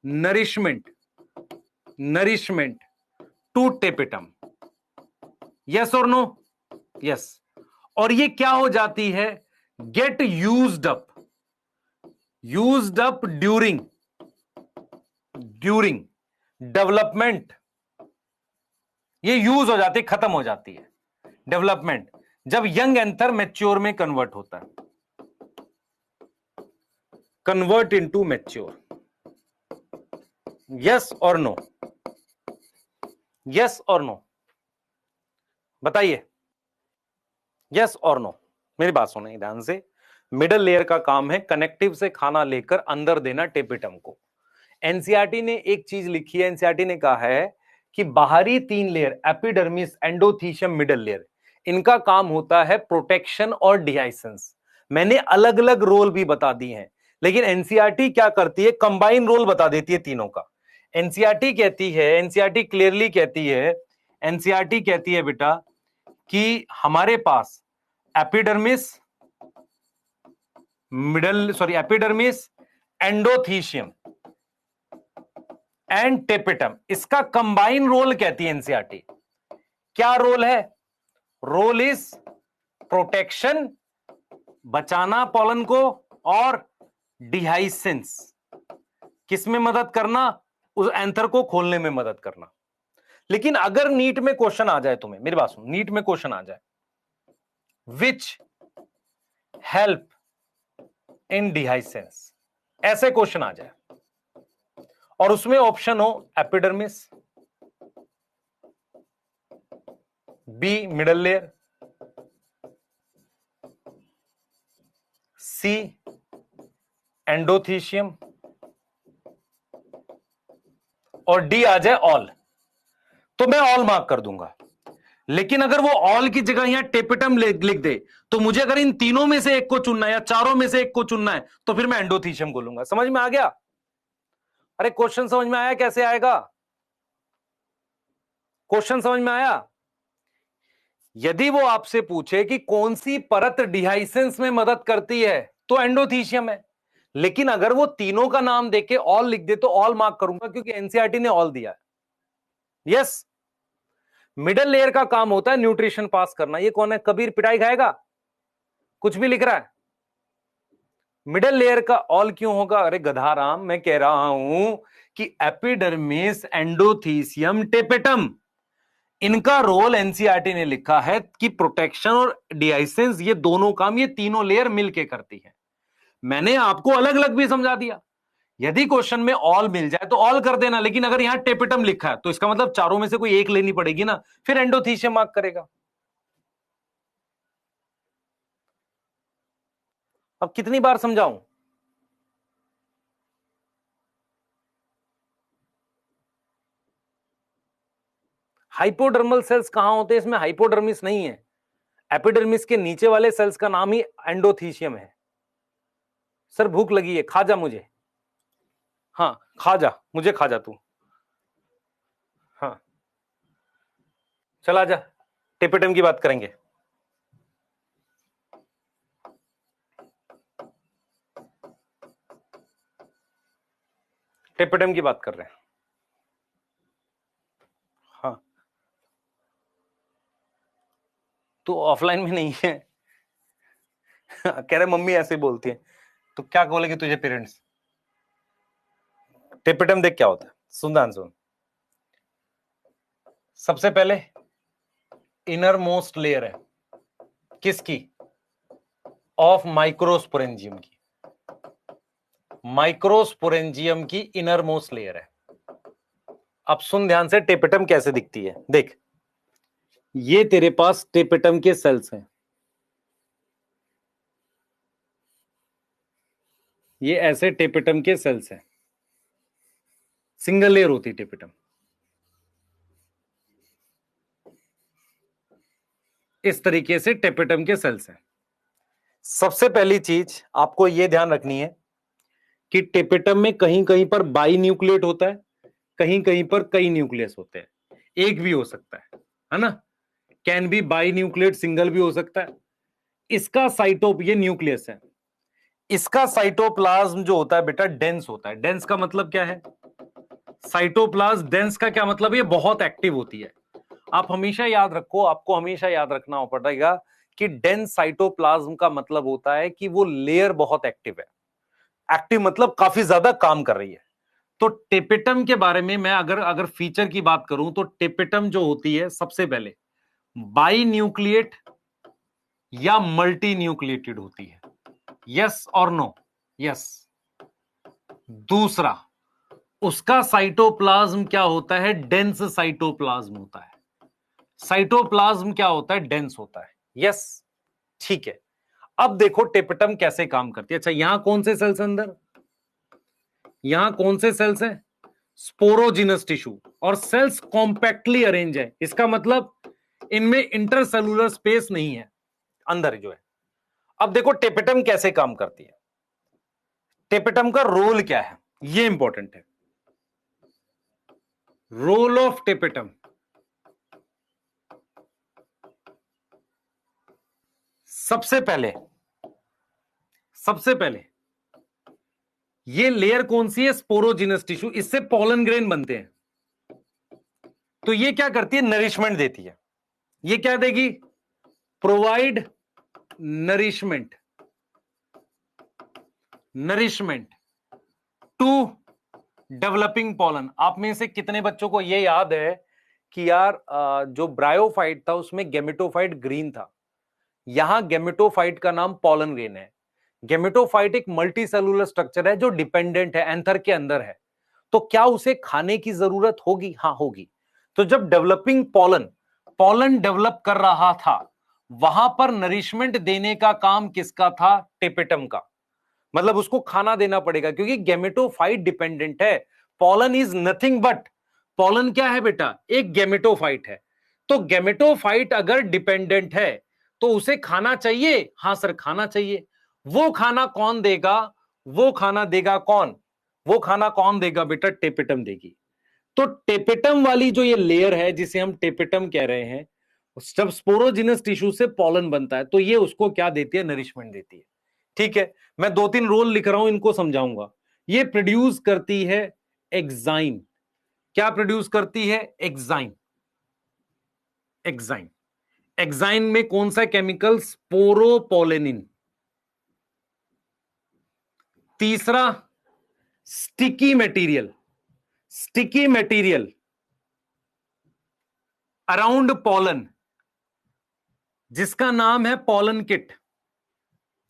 nourishment, nourishment to tapetum. Yes और नो, यस। और ये क्या हो जाती है, get used up, used up during, during development. ये यूज हो जाती है, खत्म हो जाती है डेवलपमेंट, जब यंग एंथर मैच्योर में कन्वर्ट होता है, कन्वर्ट इनटू मैच्योर। यस और नो, यस और नो, बताइए यस और नो। मेरी बात सुनिए ध्यान से। मिडल लेयर का काम है कनेक्टिव से खाना लेकर अंदर देना टेपिटम को। एनसीईआरटी ने एक चीज लिखी है, एनसीईआरटी ने कहा है कि बाहरी तीन layer, epidermis, endothecium, middle layer, इनका काम होता है प्रोटेक्शन और डिहाइसेंस। मैंने अलग अलग रोल भी बता दिए हैं, लेकिन एनसीईआरटी क्या करती है, कंबाइन रोल बता देती है तीनों का। एनसीईआरटी कहती है, एनसीईआरटी क्लियरली कहती है, एनसीईआरटी कहती है बेटा कि हमारे पास epidermis, epidermis, endothecium and tapetum, इसका कंबाइन रोल कहती है एनसीईआरटी। क्या रोल है, रोल इज प्रोटेक्शन, बचाना पॉलन को, और डिहाइसेंस, किसमें मदद करना, उस एंथर को खोलने में मदद करना। लेकिन अगर नीट में क्वेश्चन आ जाए, तुम्हें मेरी बात सुनो, नीट में क्वेश्चन आ जाए विच हेल्प इन डिहाइसेंस, ऐसे क्वेश्चन आ जाए और उसमें ऑप्शन हो एपिडर्मिस, बी मिडल लेयर, सी एंडोथीशियम, और डी आ जाए ऑल, तो मैं ऑल मार्क कर दूंगा। लेकिन अगर वो ऑल की जगह यहां टेपिटम लिख दे तो मुझे अगर इन तीनों में से एक को चुनना है या चारों में से एक को चुनना है तो फिर मैं एंडोथीशियम को लूंगा। समझ में आ गया? अरे क्वेश्चन समझ में आया? कैसे आएगा क्वेश्चन, समझ में आया? यदि वो आपसे पूछे कि कौन सी परत डिहाइसेंस में मदद करती है तो एंडोथीशियम है, लेकिन अगर वो तीनों का नाम देके ऑल लिख दे तो ऑल मार्क करूंगा, क्योंकि एनसीईआरटी ने ऑल दिया है। यस, मिडिल लेयर का काम होता है न्यूट्रिशन पास करना। ये कौन है? कबीर पिटाई खाएगा, कुछ भी लिख रहा है। मिडिल लेयर का ऑल क्यों होगा? अरे गधाराम, मैं कह रहा हूं कि एपिडर्मिस, एंडोथीसियम, टेपेटम, इनका रोल एनसीईआरटी ने लिखा है कि प्रोटेक्शन और डिहाइसेंस, ये दोनों काम ये तीनों लेयर मिलके करती है। मैंने आपको अलग अलग भी समझा दिया। यदि क्वेश्चन में ऑल मिल जाए तो ऑल कर देना, लेकिन अगर यहां टेपेटम लिखा है तो इसका मतलब चारों में से कोई एक लेनी पड़ेगी ना, फिर एंडोथीसियम मार्क करेगा। अब कितनी बार समझाऊं? हाइपोडर्मल सेल्स कहां होते हैं? इसमें हाइपोडर्मिस नहीं है। एपिडर्मिस के नीचे वाले सेल्स का नाम ही एंडोथीसियम है। सर भूख लगी है, खा जा मुझे। हाँ खा जा, मुझे खा जा तू। हाँ चला जा, टेपेटम की बात करेंगे। टेपेटम की बात कर रहे हैं। हाँ तो ऑफलाइन में नहीं है। कह रहे मम्मी ऐसे बोलती है, तो क्या बोलेंगे तुझे पेरेंट्स? टेपेटम देख क्या होता है, सुन ध्यान सुन। सबसे पहले इनर मोस्ट लेयर है किसकी? ऑफ माइक्रोस्पोरेंजियम की। माइक्रोस्पोरेंजियम की इनर मोस्ट लेयर है। अब सुन ध्यान से, टेपेटम कैसे दिखती है देख। ये तेरे पास टेपेटम के सेल्स हैं, ये ऐसे टेपेटम के सेल्स हैं, सिंगल लेयर होती है टेपेटम। इस तरीके से टेपेटम के सेल्स हैं। सबसे पहली चीज आपको यह ध्यान रखनी है कि टेपेटम में कहीं कहीं पर बाई न्यूक्लिएट होता है, कहीं कहीं पर कई न्यूक्लियस होते हैं। एक भी हो सकता है ना, can be by nucleate, single भी हो सकता है। इसका साइटोप, ये न्यूक्लियस है, इसका साइटोप्लाज्म जो होता है बेटा डेंस होता है। डेंस का मतलब क्या है? साइटोप्लाज्म डेंस का क्या मतलब? ये बहुत एक्टिव होती है। आप हमेशा याद रखो, आपको हमेशा याद रखना पड़ेगा कि डेंस साइटोप्लाज्म का मतलब होता है कि वो लेयर बहुत एक्टिव है। एक्टिव मतलब काफी ज्यादा काम कर रही है। तो टेपेटम के बारे में मैं अगर अगर फीचर की बात करूं तो टेपेटम जो होती है सबसे पहले बाई न्यूक्लिएट या मल्टी न्यूक्लिएटेड होती है। यस और नो? यस। दूसरा, उसका साइटोप्लाज्म क्या होता है? डेंस साइटोप्लाज्म होता है। साइटोप्लाज्म क्या होता है? डेंस होता है। यस, ठीक है। अब देखो टेपेटम कैसे काम करती है। अच्छा यहां कौन से सेल्स अंदर, यहां कौन से सेल्स हैं? स्पोरोजिनस टिश्यू, और सेल्स कॉम्पैक्टली अरेंज है। इसका मतलब इनमें इंटरसेलुलर स्पेस नहीं है अंदर जो है। अब देखो टेपेटम कैसे काम करती है, टेपेटम का रोल क्या है, ये इंपॉर्टेंट है। रोल ऑफ टेपेटम, सबसे पहले ये लेयर कौन सी है? स्पोरोजिनस टिश्यू, इससे पॉलन ग्रेन बनते हैं। तो ये क्या करती है? नरिशमेंट देती है। ये क्या देगी? Provide nourishment, nourishment to developing pollen. आप में से कितने बच्चों को यह याद है कि यार जो ब्रायोफाइट था उसमें गेमेटोफाइट ग्रीन था, यहां गेमेटोफाइट का नाम पॉलन ग्रेन है। गेमेटोफाइट एक मल्टी सेलुलर स्ट्रक्चर है जो डिपेंडेंट है, एंथर के अंदर है। तो क्या उसे खाने की जरूरत होगी? हाँ होगी। तो जब डेवलपिंग पॉलन पॉलन डेवलप कर रहा था, वहां पर नरिशमेंट देने का काम किसका था? टेपेटम का। मतलब उसको खाना देना पड़ेगा क्योंकि गेमेटोफाइट डिपेंडेंट है। Pollen is nothing but, pollen क्या है बेटा? एक गेमेटोफाइट है। तो गेमेटोफाइट अगर डिपेंडेंट है तो उसे खाना चाहिए। हाँ सर खाना चाहिए। वो खाना कौन देगा? वो खाना देगा कौन? वो खाना कौन देगा बेटा? टेपेटम देगी। तो टेपेटम वाली जो ये लेयर है जिसे हम टेपेटम कह रहे हैं, जब स्पोरोजिनस टिश्यू से पॉलन बनता है तो ये उसको क्या देती है? नरिशमेंट देती है। ठीक है, मैं 2-3 रोल लिख रहा हूं, इनको समझाऊंगा। ये प्रोड्यूस करती है एग्जाइम। क्या प्रोड्यूस करती है? एग्जाइम। एग्जाइम। एग्जाइम में कौन सा केमिकल? स्पोरोपोलेनिन। तीसरा sticky material. Sticky material around pollen, जिसका नाम है पॉलन किट।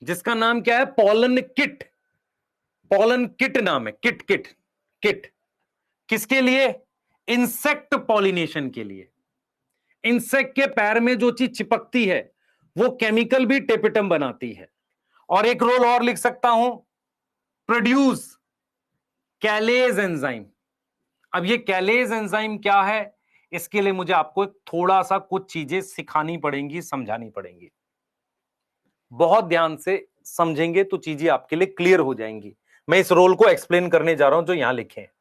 जिसका नाम क्या है? Pollen kit. पॉलन किट नाम है, किट किट किट। किसके लिए? इंसेक्ट पॉलिनेशन के लिए। इंसेक्ट के पैर में जो चीज चिपकती है वो केमिकल भी टेपिटम बनाती है। और एक रोल और लिख सकता हूं, प्रोड्यूस कैलेज एंजाइम। अब ये कैलेज एंजाइम क्या है, इसके लिए मुझे आपको थोड़ा सा कुछ चीजें सिखानी पड़ेंगी, समझानी पड़ेंगी। बहुत ध्यान से समझेंगे तो चीजें आपके लिए क्लियर हो जाएंगी। मैं इस रोल को एक्सप्लेन करने जा रहा हूं जो यहां लिखे हैं,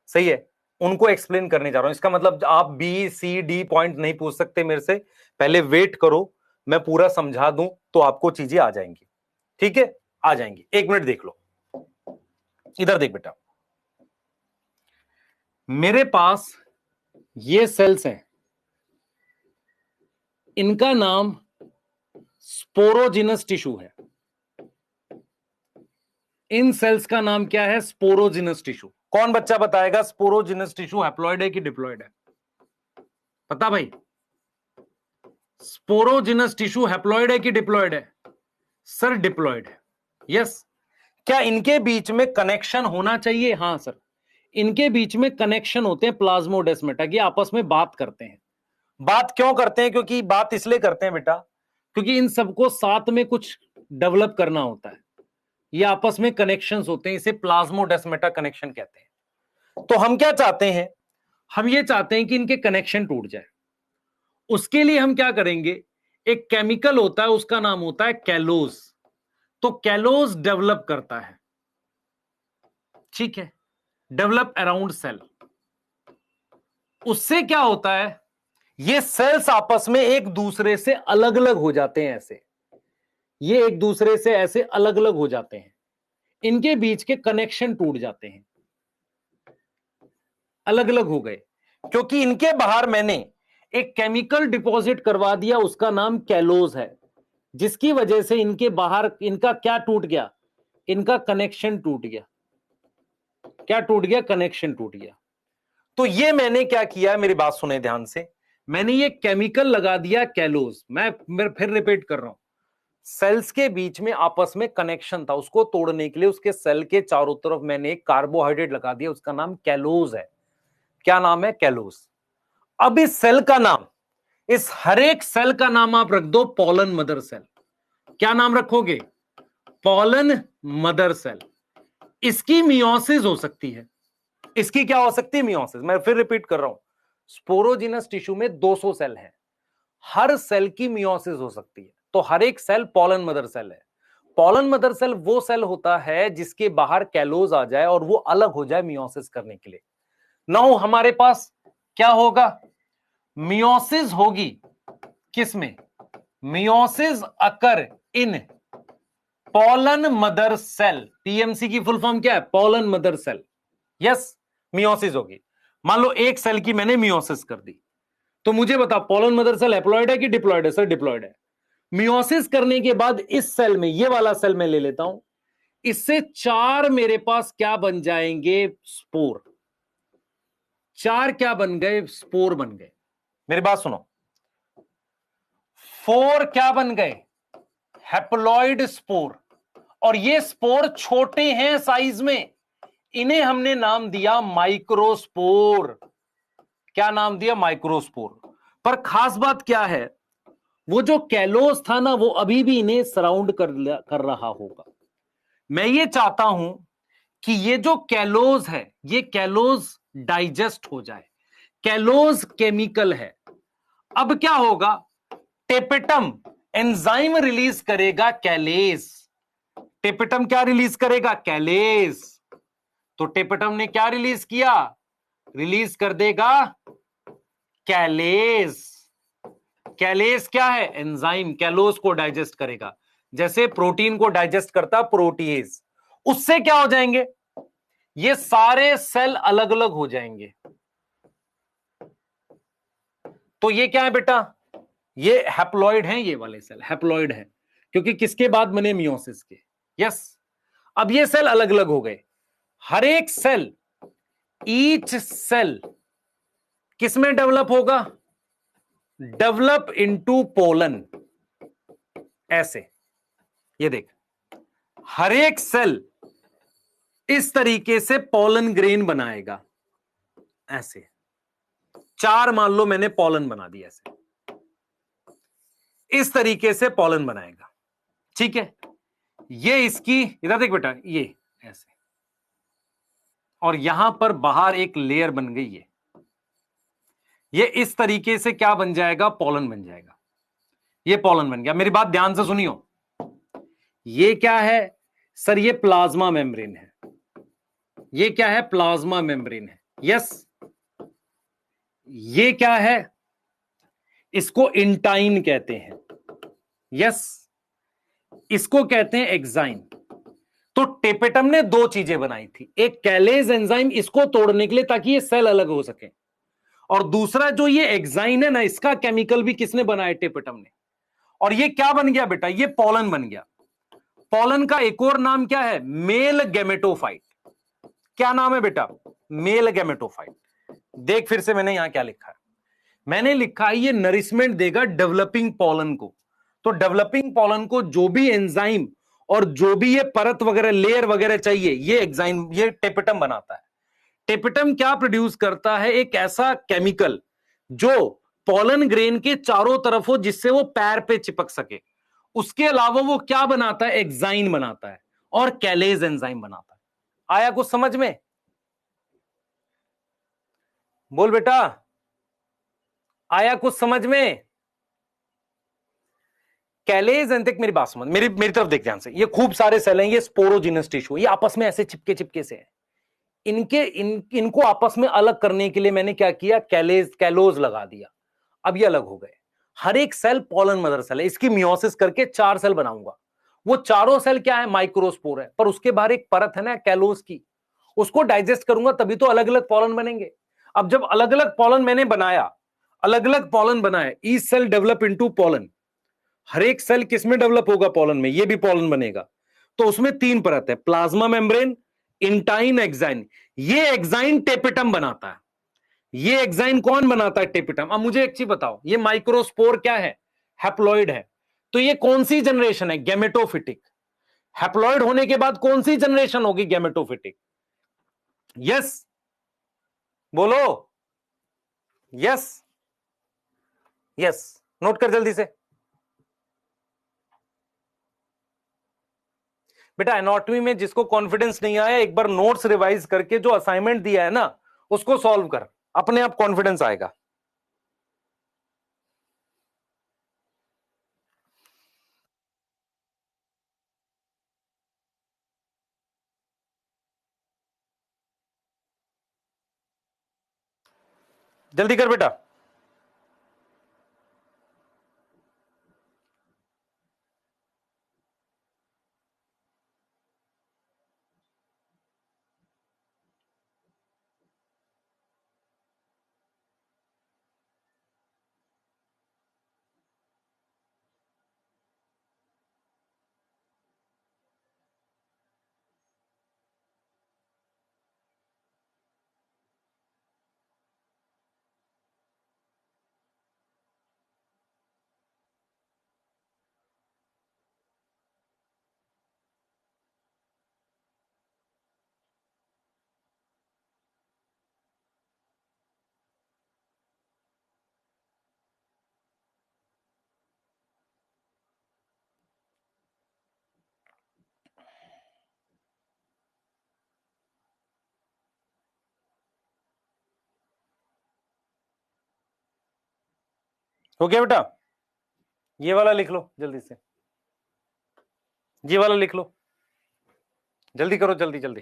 सही है, उनको एक्सप्लेन करने जा रहा हूं। इसका मतलब आप बी सी डी पॉइंट नहीं पूछ सकते मेरे से, पहले वेट करो, मैं पूरा समझा दूं तो आपको चीजें आ जाएंगी। ठीक है, आ जाएंगी। 1 मिनट देख लो, इधर देख बेटा। मेरे पास ये सेल्स हैं, इनका नाम स्पोरोजिनस टिश्यू है। इन सेल्स का नाम क्या है? Sporogenous tissue. कौन बच्चा बताएगा स्पोरोजिनस टिश्यू हैप्लॉइड है कि डिप्लॉइड है? पता भाई, स्पोरोजिनस टिश्यू हैप्लॉइड है कि डिप्लॉइड है? सर डिप्लॉइड है। यस। क्या इनके बीच में कनेक्शन होना चाहिए? हां सर, इनके बीच में कनेक्शन होते हैं प्लाज्मोडेस्माटा की, आपस में बात करते हैं। बात क्यों करते हैं? क्योंकि बात इसलिए करते हैं बेटा, क्योंकि इन सबको साथ में कुछ डेवलप करना होता है। ये आपस में कनेक्शंस होते हैं, इसे प्लाज्मोडेस्माटा कनेक्शन कहते हैं। तो हम क्या चाहते हैं? हम ये चाहते हैं कि इनके कनेक्शन टूट जाए। उसके लिए हम क्या करेंगे? एक केमिकल होता है, उसका नाम होता है कैलोज। तो कैलोज डेवलप करता है, ठीक है, डेवलप अराउंड सेल। उससे क्या होता है? ये सेल्स आपस में एक दूसरे से अलग अलग हो जाते हैं। ऐसे ये एक दूसरे से ऐसे अलग अलग हो जाते हैं, इनके बीच के कनेक्शन टूट जाते हैं, अलग अलग हो गए, क्योंकि इनके बाहर मैंने एक केमिकल डिपॉजिट करवा दिया, उसका नाम कैलोज है, जिसकी वजह से इनके बाहर इनका क्या टूट गया? इनका कनेक्शन टूट गया। क्या टूट गया? कनेक्शन टूट गया। तो ये मैंने क्या किया, मेरी बात सुने ध्यान से, मैंने ये केमिकल लगा दिया कैलोज। मैं फिर रिपीट कर रहा हूं, सेल्स के बीच में आपस में कनेक्शन था, उसको तोड़ने के लिए उसके सेल के चारों तरफ मैंने एक कार्बोहाइड्रेट लगा दिया, उसका नाम कैलोज है। क्या नाम है? कैलोज। अब इस सेल का नाम, इस हर एक सेल का नाम आप रख दो पॉलन मदर सेल। क्या नाम रखोगे? Pollen mother cell. इसकी मियोसिस हो सकती है। इसकी क्या हो सकती है? मियोसिस। मैं फिर रिपीट कर रहा हूं, स्पोरोजिनस टिश्यू में 200 सेल हैं, हर सेल की मियोसिस हो सकती है। तो हर एक सेल पॉलन मदर सेल है। पॉलन मदर सेल वो सेल होता है जिसके बाहर कैलोज आ जाए और वो अलग हो जाए मियोसिस करने के लिए। नाउ हमारे पास क्या होगा? मियोसिस होगी किसमें? Meiosis occur in pollen mother cell. TMC की फुल फॉर्म क्या है? Pollen mother cell. Yes, meiosis होगी। मान लो एक सेल की मैंने मियोसिस कर दी, तो मुझे बता पॉलन मदर सेल हैप्लॉइड है कि डिप्लॉइड है? सर डिप्लॉइड है। मियोसिस करने के बाद इस सेल में, ये वाला सेल मैं ले लेता हूं, इससे 4 मेरे पास क्या बन जाएंगे? स्पोर। 4 क्या बन गए? स्पोर बन गए। मेरी बात सुनो, 4 क्या बन गए? Haploid spore. और ये स्पोर छोटे हैं साइज में, इन्हें हमने नाम दिया माइक्रोस्पोर। क्या नाम दिया? माइक्रोस्पोर। पर खास बात क्या है, वो जो कैलोज था ना, वो अभी भी इन्हें सराउंड कर रहा होगा। मैं ये चाहता हूं कि ये जो कैलोज है, ये कैलोज डाइजेस्ट हो जाए। कैलोज केमिकल है। अब क्या होगा? टेपिटम एंजाइम रिलीज करेगा कैलेज। टेपिटम क्या रिलीज करेगा? कैलेज। तो टेपिटम ने क्या रिलीज किया? रिलीज कर देगा कैलेज। कैलेज क्या है? एंजाइम कैलोज को डाइजेस्ट करेगा। जैसे प्रोटीन को डाइजेस्ट करता प्रोटीएज, उससे क्या हो जाएंगे, ये सारे सेल अलग अलग हो जाएंगे। तो ये क्या है बेटा, ये हैप्लॉइड हैं, ये वाले सेल हैप्लॉइड हैं, क्योंकि किसके बाद बने, मियोसिस के। यस, अब ये सेल अलग अलग हो गए। हर एक सेल, ईच सेल किसमें डेवलप होगा, डेवलप इनटू पोलन। ऐसे ये देख, हर एक सेल इस तरीके से पोलन ग्रेन बनाएगा। ऐसे 4 मान लो मैंने पोलन बना दिया, ऐसे इस तरीके से पोलन बनाएगा। ठीक है, ये इसकी, इधर देख बेटा, ये ऐसे, और यहां पर बाहर एक लेयर बन गई है, ये इस तरीके से क्या बन जाएगा, पोलन बन जाएगा। ये पोलन बन गया। मेरी बात ध्यान से सुनियो, ये क्या है सर, ये प्लाज्मा मेम्ब्रेन है। ये क्या है, प्लाज्मा मेम्ब्रेन है। यस, ये क्या है, इसको इंटाइन कहते हैं। यस, इसको कहते हैं एक्साइन। तो टेपेटम ने 2 चीजें बनाई थी, एक कैलेज एंजाइम इसको तोड़ने के लिए ताकि ये सेल अलग हो सके, और दूसरा जो ये एक्साइन है ना, इसका केमिकल भी किसने बनाया, टेपेटम ने। और ये क्या बन गया बेटा, ये पोलन बन गया। पोलन का एक और नाम क्या है, मेल गैमेटोफाइट। क्या नाम है बेटा, मेल गैमेटोफाइट। देख फिर से मैंने यहां क्या लिखा है, मैंने लिखा है ये नरिशमेंट देगा डेवलपिंग पोलन को। तो डेवलपिंग पोलन को जो भी एंजाइम और जो भी ये परत वगैरह, लेयर वगैरह चाहिए, ये एंजाइम, ये टेपेटम बनाता है। टेपेटम क्या प्रोड्यूस करता है, एक ऐसा केमिकल जो पोलन ग्रेन के चारों तरफ हो, जिससे वो पैर पे चिपक सके। उसके अलावा वो क्या बनाता है, एक्साइन बनाता है और कैलेज एंजाइम बनाता है। आया कुछ समझ में, बोल बेटा, आया कुछ समझ में। कैलेज एंड, मेरी बात समझ, मेरी तरफ देख ध्यान से, ये खूब सारे सेल हैं, ये स्पोरोजिनस टिश्यू, ये आपस में ऐसे चिपके चिपके से है। इनको आपस में अलग करने के लिए मैंने क्या किया, कैलोज लगा दिया। अब ये अलग हो गए। हर एक सेल पोलन मदर सेल है, इसकी मियोसिस करके 4 सेल बनाऊंगा। वो चारों सेल क्या है, माइक्रोस्पोर है, पर उसके बाहर एक परत है ना कैलोज की, उसको डाइजेस्ट करूंगा तभी तो अलग अलग पोलन बनेंगे। अब जब अलग अलग पोलन मैंने बनाया, अलग अलग पोलन बनाया, each cell develop into pollen. हर एक सेल किसमें डेवलप होगा, पोलन में, ये भी पोलन बनेगा। तो उसमें 3 परत है, प्लाज्मा मेम्ब्रेन, इंटाइन, एक्साइन। ये एक्साइन टेपेटम बनाता है। ये एक्साइन कौन बनाता है, टेपेटम। अब मुझे एक चीज बताओ, ये माइक्रोस्पोर क्या है, हैप्लॉइड है। तो ये कौन सी जनरेशन है, गैमेटोफिटिक। हैप्लॉइड होने के बाद कौन सी जनरेशन होगी, गैमेटोफिटिक। यस, बोलो, यस, यस, नोट कर जल्दी से बेटा। एनाटॉमी में जिसको कॉन्फिडेंस नहीं आया, एक बार नोट्स रिवाइज करके जो असाइनमेंट दिया है ना, उसको सॉल्व कर, अपने आप कॉन्फिडेंस आएगा। जल्दी कर बेटा। हो गया बेटा, ये वाला लिख लो जल्दी से, ये वाला लिख लो, जल्दी करो, जल्दी जल्दी,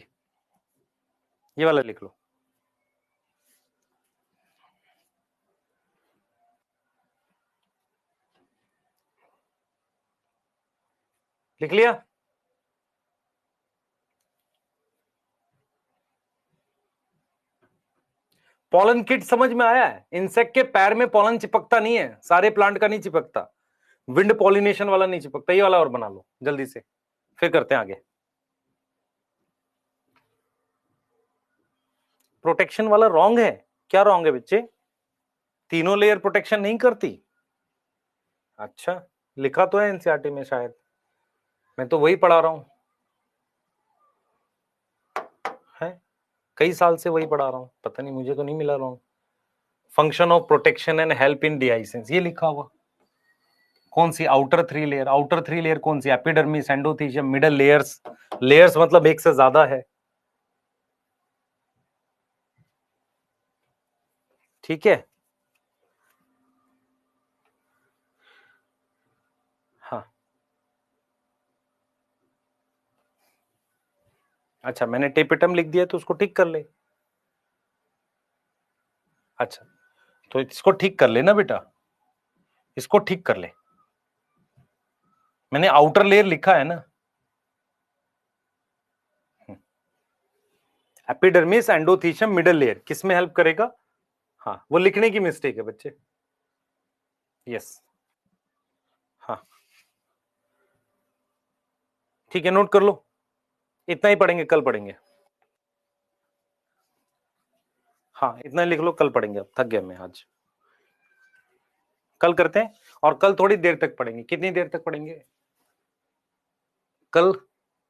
ये वाला लिख लो। लिख लिया? पॉलन किट समझ में आया है? इंसेक्ट के पैर में पॉलन चिपकता नहीं है, सारे प्लांट का नहीं चिपकता, विंड पॉलिनेशन वाला नहीं चिपकता। ये वाला और बना लो जल्दी से, फिर करते हैं आगे। प्रोटेक्शन वाला रॉन्ग है। क्या रॉन्ग है बच्चे? तीनों लेयर प्रोटेक्शन नहीं करती। अच्छा, लिखा तो है एनसीईआरटी में शायद, मैं तो वही पढ़ा रहा हूं है, कई साल से वही पढ़ा रहा हूं, पता नहीं मुझे तो नहीं मिला wrong. Function of protection and help in dehiscence, ये लिखा हुआ। कौन सी outer three layer? Outer three layer कौन सी? Epidermis, endothelium, middle layers. Layers मतलब एक से ज्यादा है, ठीक है। हाँ, अच्छा मैंने टेपिटम लिख दिया तो उसको ठीक कर ले। अच्छा, तो इसको ठीक कर लेना बेटा, इसको ठीक कर ले। मैंने आउटर लेयर लिखा है ना, एपिडर्मिस, एंडोथीलियम, मिडल लेयर, किस में हेल्प करेगा? हाँ, वो लिखने की मिस्टेक है बच्चे। यस, हाँ ठीक है, नोट कर लो, इतना ही पढ़ेंगे, कल पढ़ेंगे। हाँ इतना लिख लो, कल पढ़ेंगे, अब थक गया मैं आज, कल करते हैं। और कल थोड़ी देर तक पढ़ेंगे, कितनी देर तक पढ़ेंगे कल?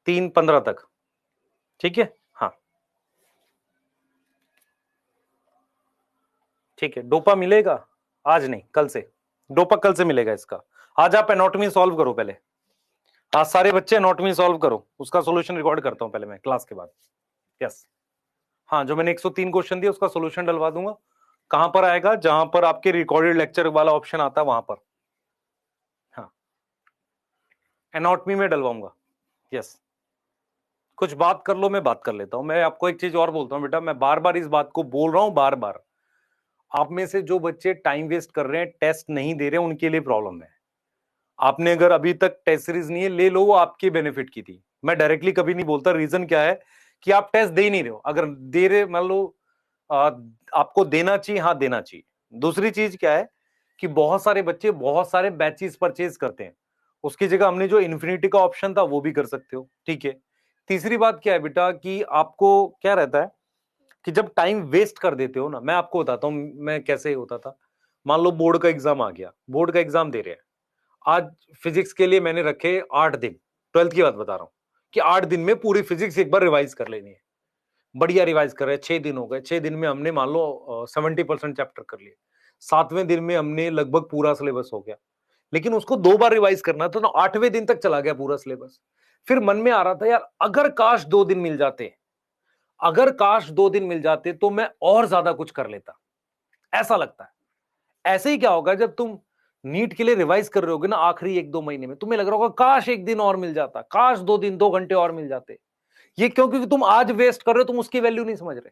3:15 तक, ठीक है। हाँ ठीक है, डोपा मिलेगा आज नहीं, कल से, डोपा कल से मिलेगा इसका। आज आप एनाटॉमी सॉल्व करो पहले, आज सारे बच्चे एनाटॉमी सॉल्व करो, उसका सॉल्यूशन रिकॉर्ड करता हूं पहले मैं क्लास के बाद। यस, हाँ जो मैंने 103 क्वेश्चन दिया उसका सॉल्यूशन डलवा दूंगा। कहां पर आएगा? जहां पर आपके रिकॉर्डेड लेक्चर वाला ऑप्शन आता है वहां पर। हाँ, एनाटॉमी में डलवाऊंगा। यस, कुछ बात कर लो, मैं बात कर लेता हूं। मैं आपको एक चीज और बोलता हूं बेटा, मैं बार बार इस बात को बोल रहा हूं, बार बार। आप में से जो बच्चे टाइम वेस्ट कर रहे हैं, टेस्ट नहीं दे रहे हैं, उनके लिए प्रॉब्लम है। आपने अगर अभी तक टेस्ट सीरीज नहीं है, ले लो, वो आपके बेनिफिट की थी। मैं डायरेक्टली कभी नहीं बोलता, रीजन क्या है कि आप टेस्ट दे ही नहीं रहे हो। अगर दे रहे, मान लो आ, आपको देना चाहिए, हाँ देना चाहिए। दूसरी चीज क्या है कि बहुत सारे बच्चे बहुत सारे बैचेस परचेज करते हैं, उसकी जगह हमने जो इन्फिनिटी का ऑप्शन था वो भी कर सकते हो, ठीक है। तीसरी बात क्या है बेटा कि आपको क्या रहता है कि जब टाइम वेस्ट कर देते हो ना, मैं आपको बताता हूं मैं कैसे होता था। मान लो बोर्ड का एग्जाम आ गया, बोर्ड का एग्जाम दे रहे हैं आज, फिजिक्स के लिए मैंने रखे 8 दिन, 12th की बात बता रहा हूं कि 8 दिन में पूरी फिजिक्स एक बार रिवाइज कर लेनी है। बढ़िया रिवाइज कर रहे हैं, 6 दिन हो गए, 6 दिन में हमने मान लो 70% चैप्टर कर लिए। 7वें दिन में हमने लगभग पूरा सिलेबस हो गया, लेकिन उसको 2 बार रिवाइज करना था, तो 8वें दिन तक चला गया पूरा सिलेबस। फिर मन में आ रहा था यार, अगर काश 2 दिन मिल जाते, अगर काश 2 दिन मिल जाते तो मैं और ज्यादा कुछ कर लेता, ऐसा लगता है। ऐसे ही क्या होगा जब तुम नीट के लिए रिवाइज कर रहे होगे ना, आखिरी 1-2 महीने में तुम्हें लग रहा होगा काश 1 दिन और मिल जाता, काश 2 दिन 2 घंटे और मिल जाते। ये क्यों? क्योंकि तुम आज वेस्ट कर रहे हो, तुम उसकी वैल्यू नहीं समझ रहे।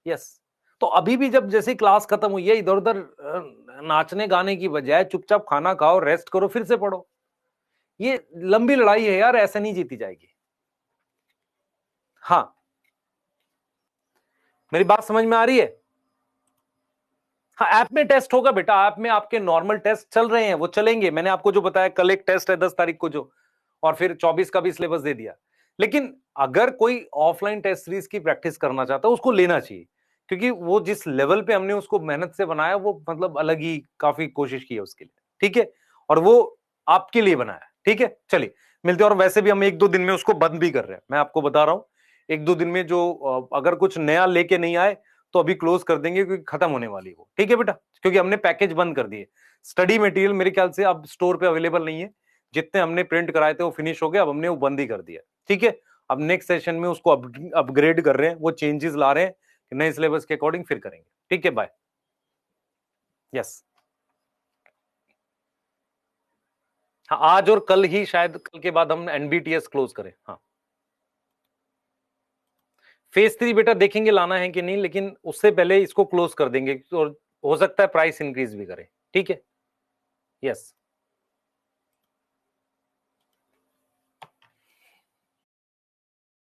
यस, तो अभी भी जब जैसे क्लास खत्म हुई है, इधर उधर नाचने गाने की बजाय चुपचाप खाना खाओ, रेस्ट करो, फिर से पढ़ो। ये लंबी लड़ाई है यार, ऐसे नहीं जीती जाएगी। हाँ, मेरी बात समझ में आ रही है? हाँ, ऐप में टेस्ट होगा बेटा, ऐप में आपके नॉर्मल टेस्ट चल रहे हैं, वो चलेंगे। मैंने आपको जो बताया, कल एक टेस्ट है 10 तारीख को जो, और फिर 24 का भी सिलेबस दे दिया। लेकिन अगर कोई ऑफलाइन टेस्ट सीरीज की प्रैक्टिस करना चाहता है, उसको लेना चाहिए, क्योंकि वो जिस लेवल पे हमने उसको मेहनत से बनाया, वो मतलब अलग ही काफी कोशिश की है उसके लिए, ठीक है। और वो आपके लिए बनाया, ठीक है। चलिए मिलते हैं, और वैसे भी हम 1-2 दिन में उसको बंद भी कर रहे हैं, मैं आपको बता रहा हूं। 1-2 दिन में जो अगर कुछ नया लेके नहीं आए तो अभी क्लोज कर देंगे, क्योंकि खत्म होने वाली है वो, ठीक है बेटा। क्योंकि हमने पैकेज बंद कर दिए, स्टडी मटेरियल मेरे ख्याल से अब स्टोर पे अवेलेबल नहीं है। जितने हमने प्रिंट कराए थे वो फिनिश हो गए, अब हमने वो बंद ही कर दिया, ठीक है। अब नेक्स्ट सेशन में उसको अपग्रेड कर रहे हैं, वो चेंजेस ला रहे हैं नए सिलेबस के अकॉर्डिंग, फिर करेंगे, ठीक है। बाय। यस, हाँ आज और कल ही, शायद कल के बाद हम एनबीटीएस क्लोज करें। हाँ, फेज 3 बेटा देखेंगे लाना है कि नहीं, लेकिन उससे पहले इसको क्लोज कर देंगे, और हो सकता है प्राइस इंक्रीज भी करें, ठीक है। यस।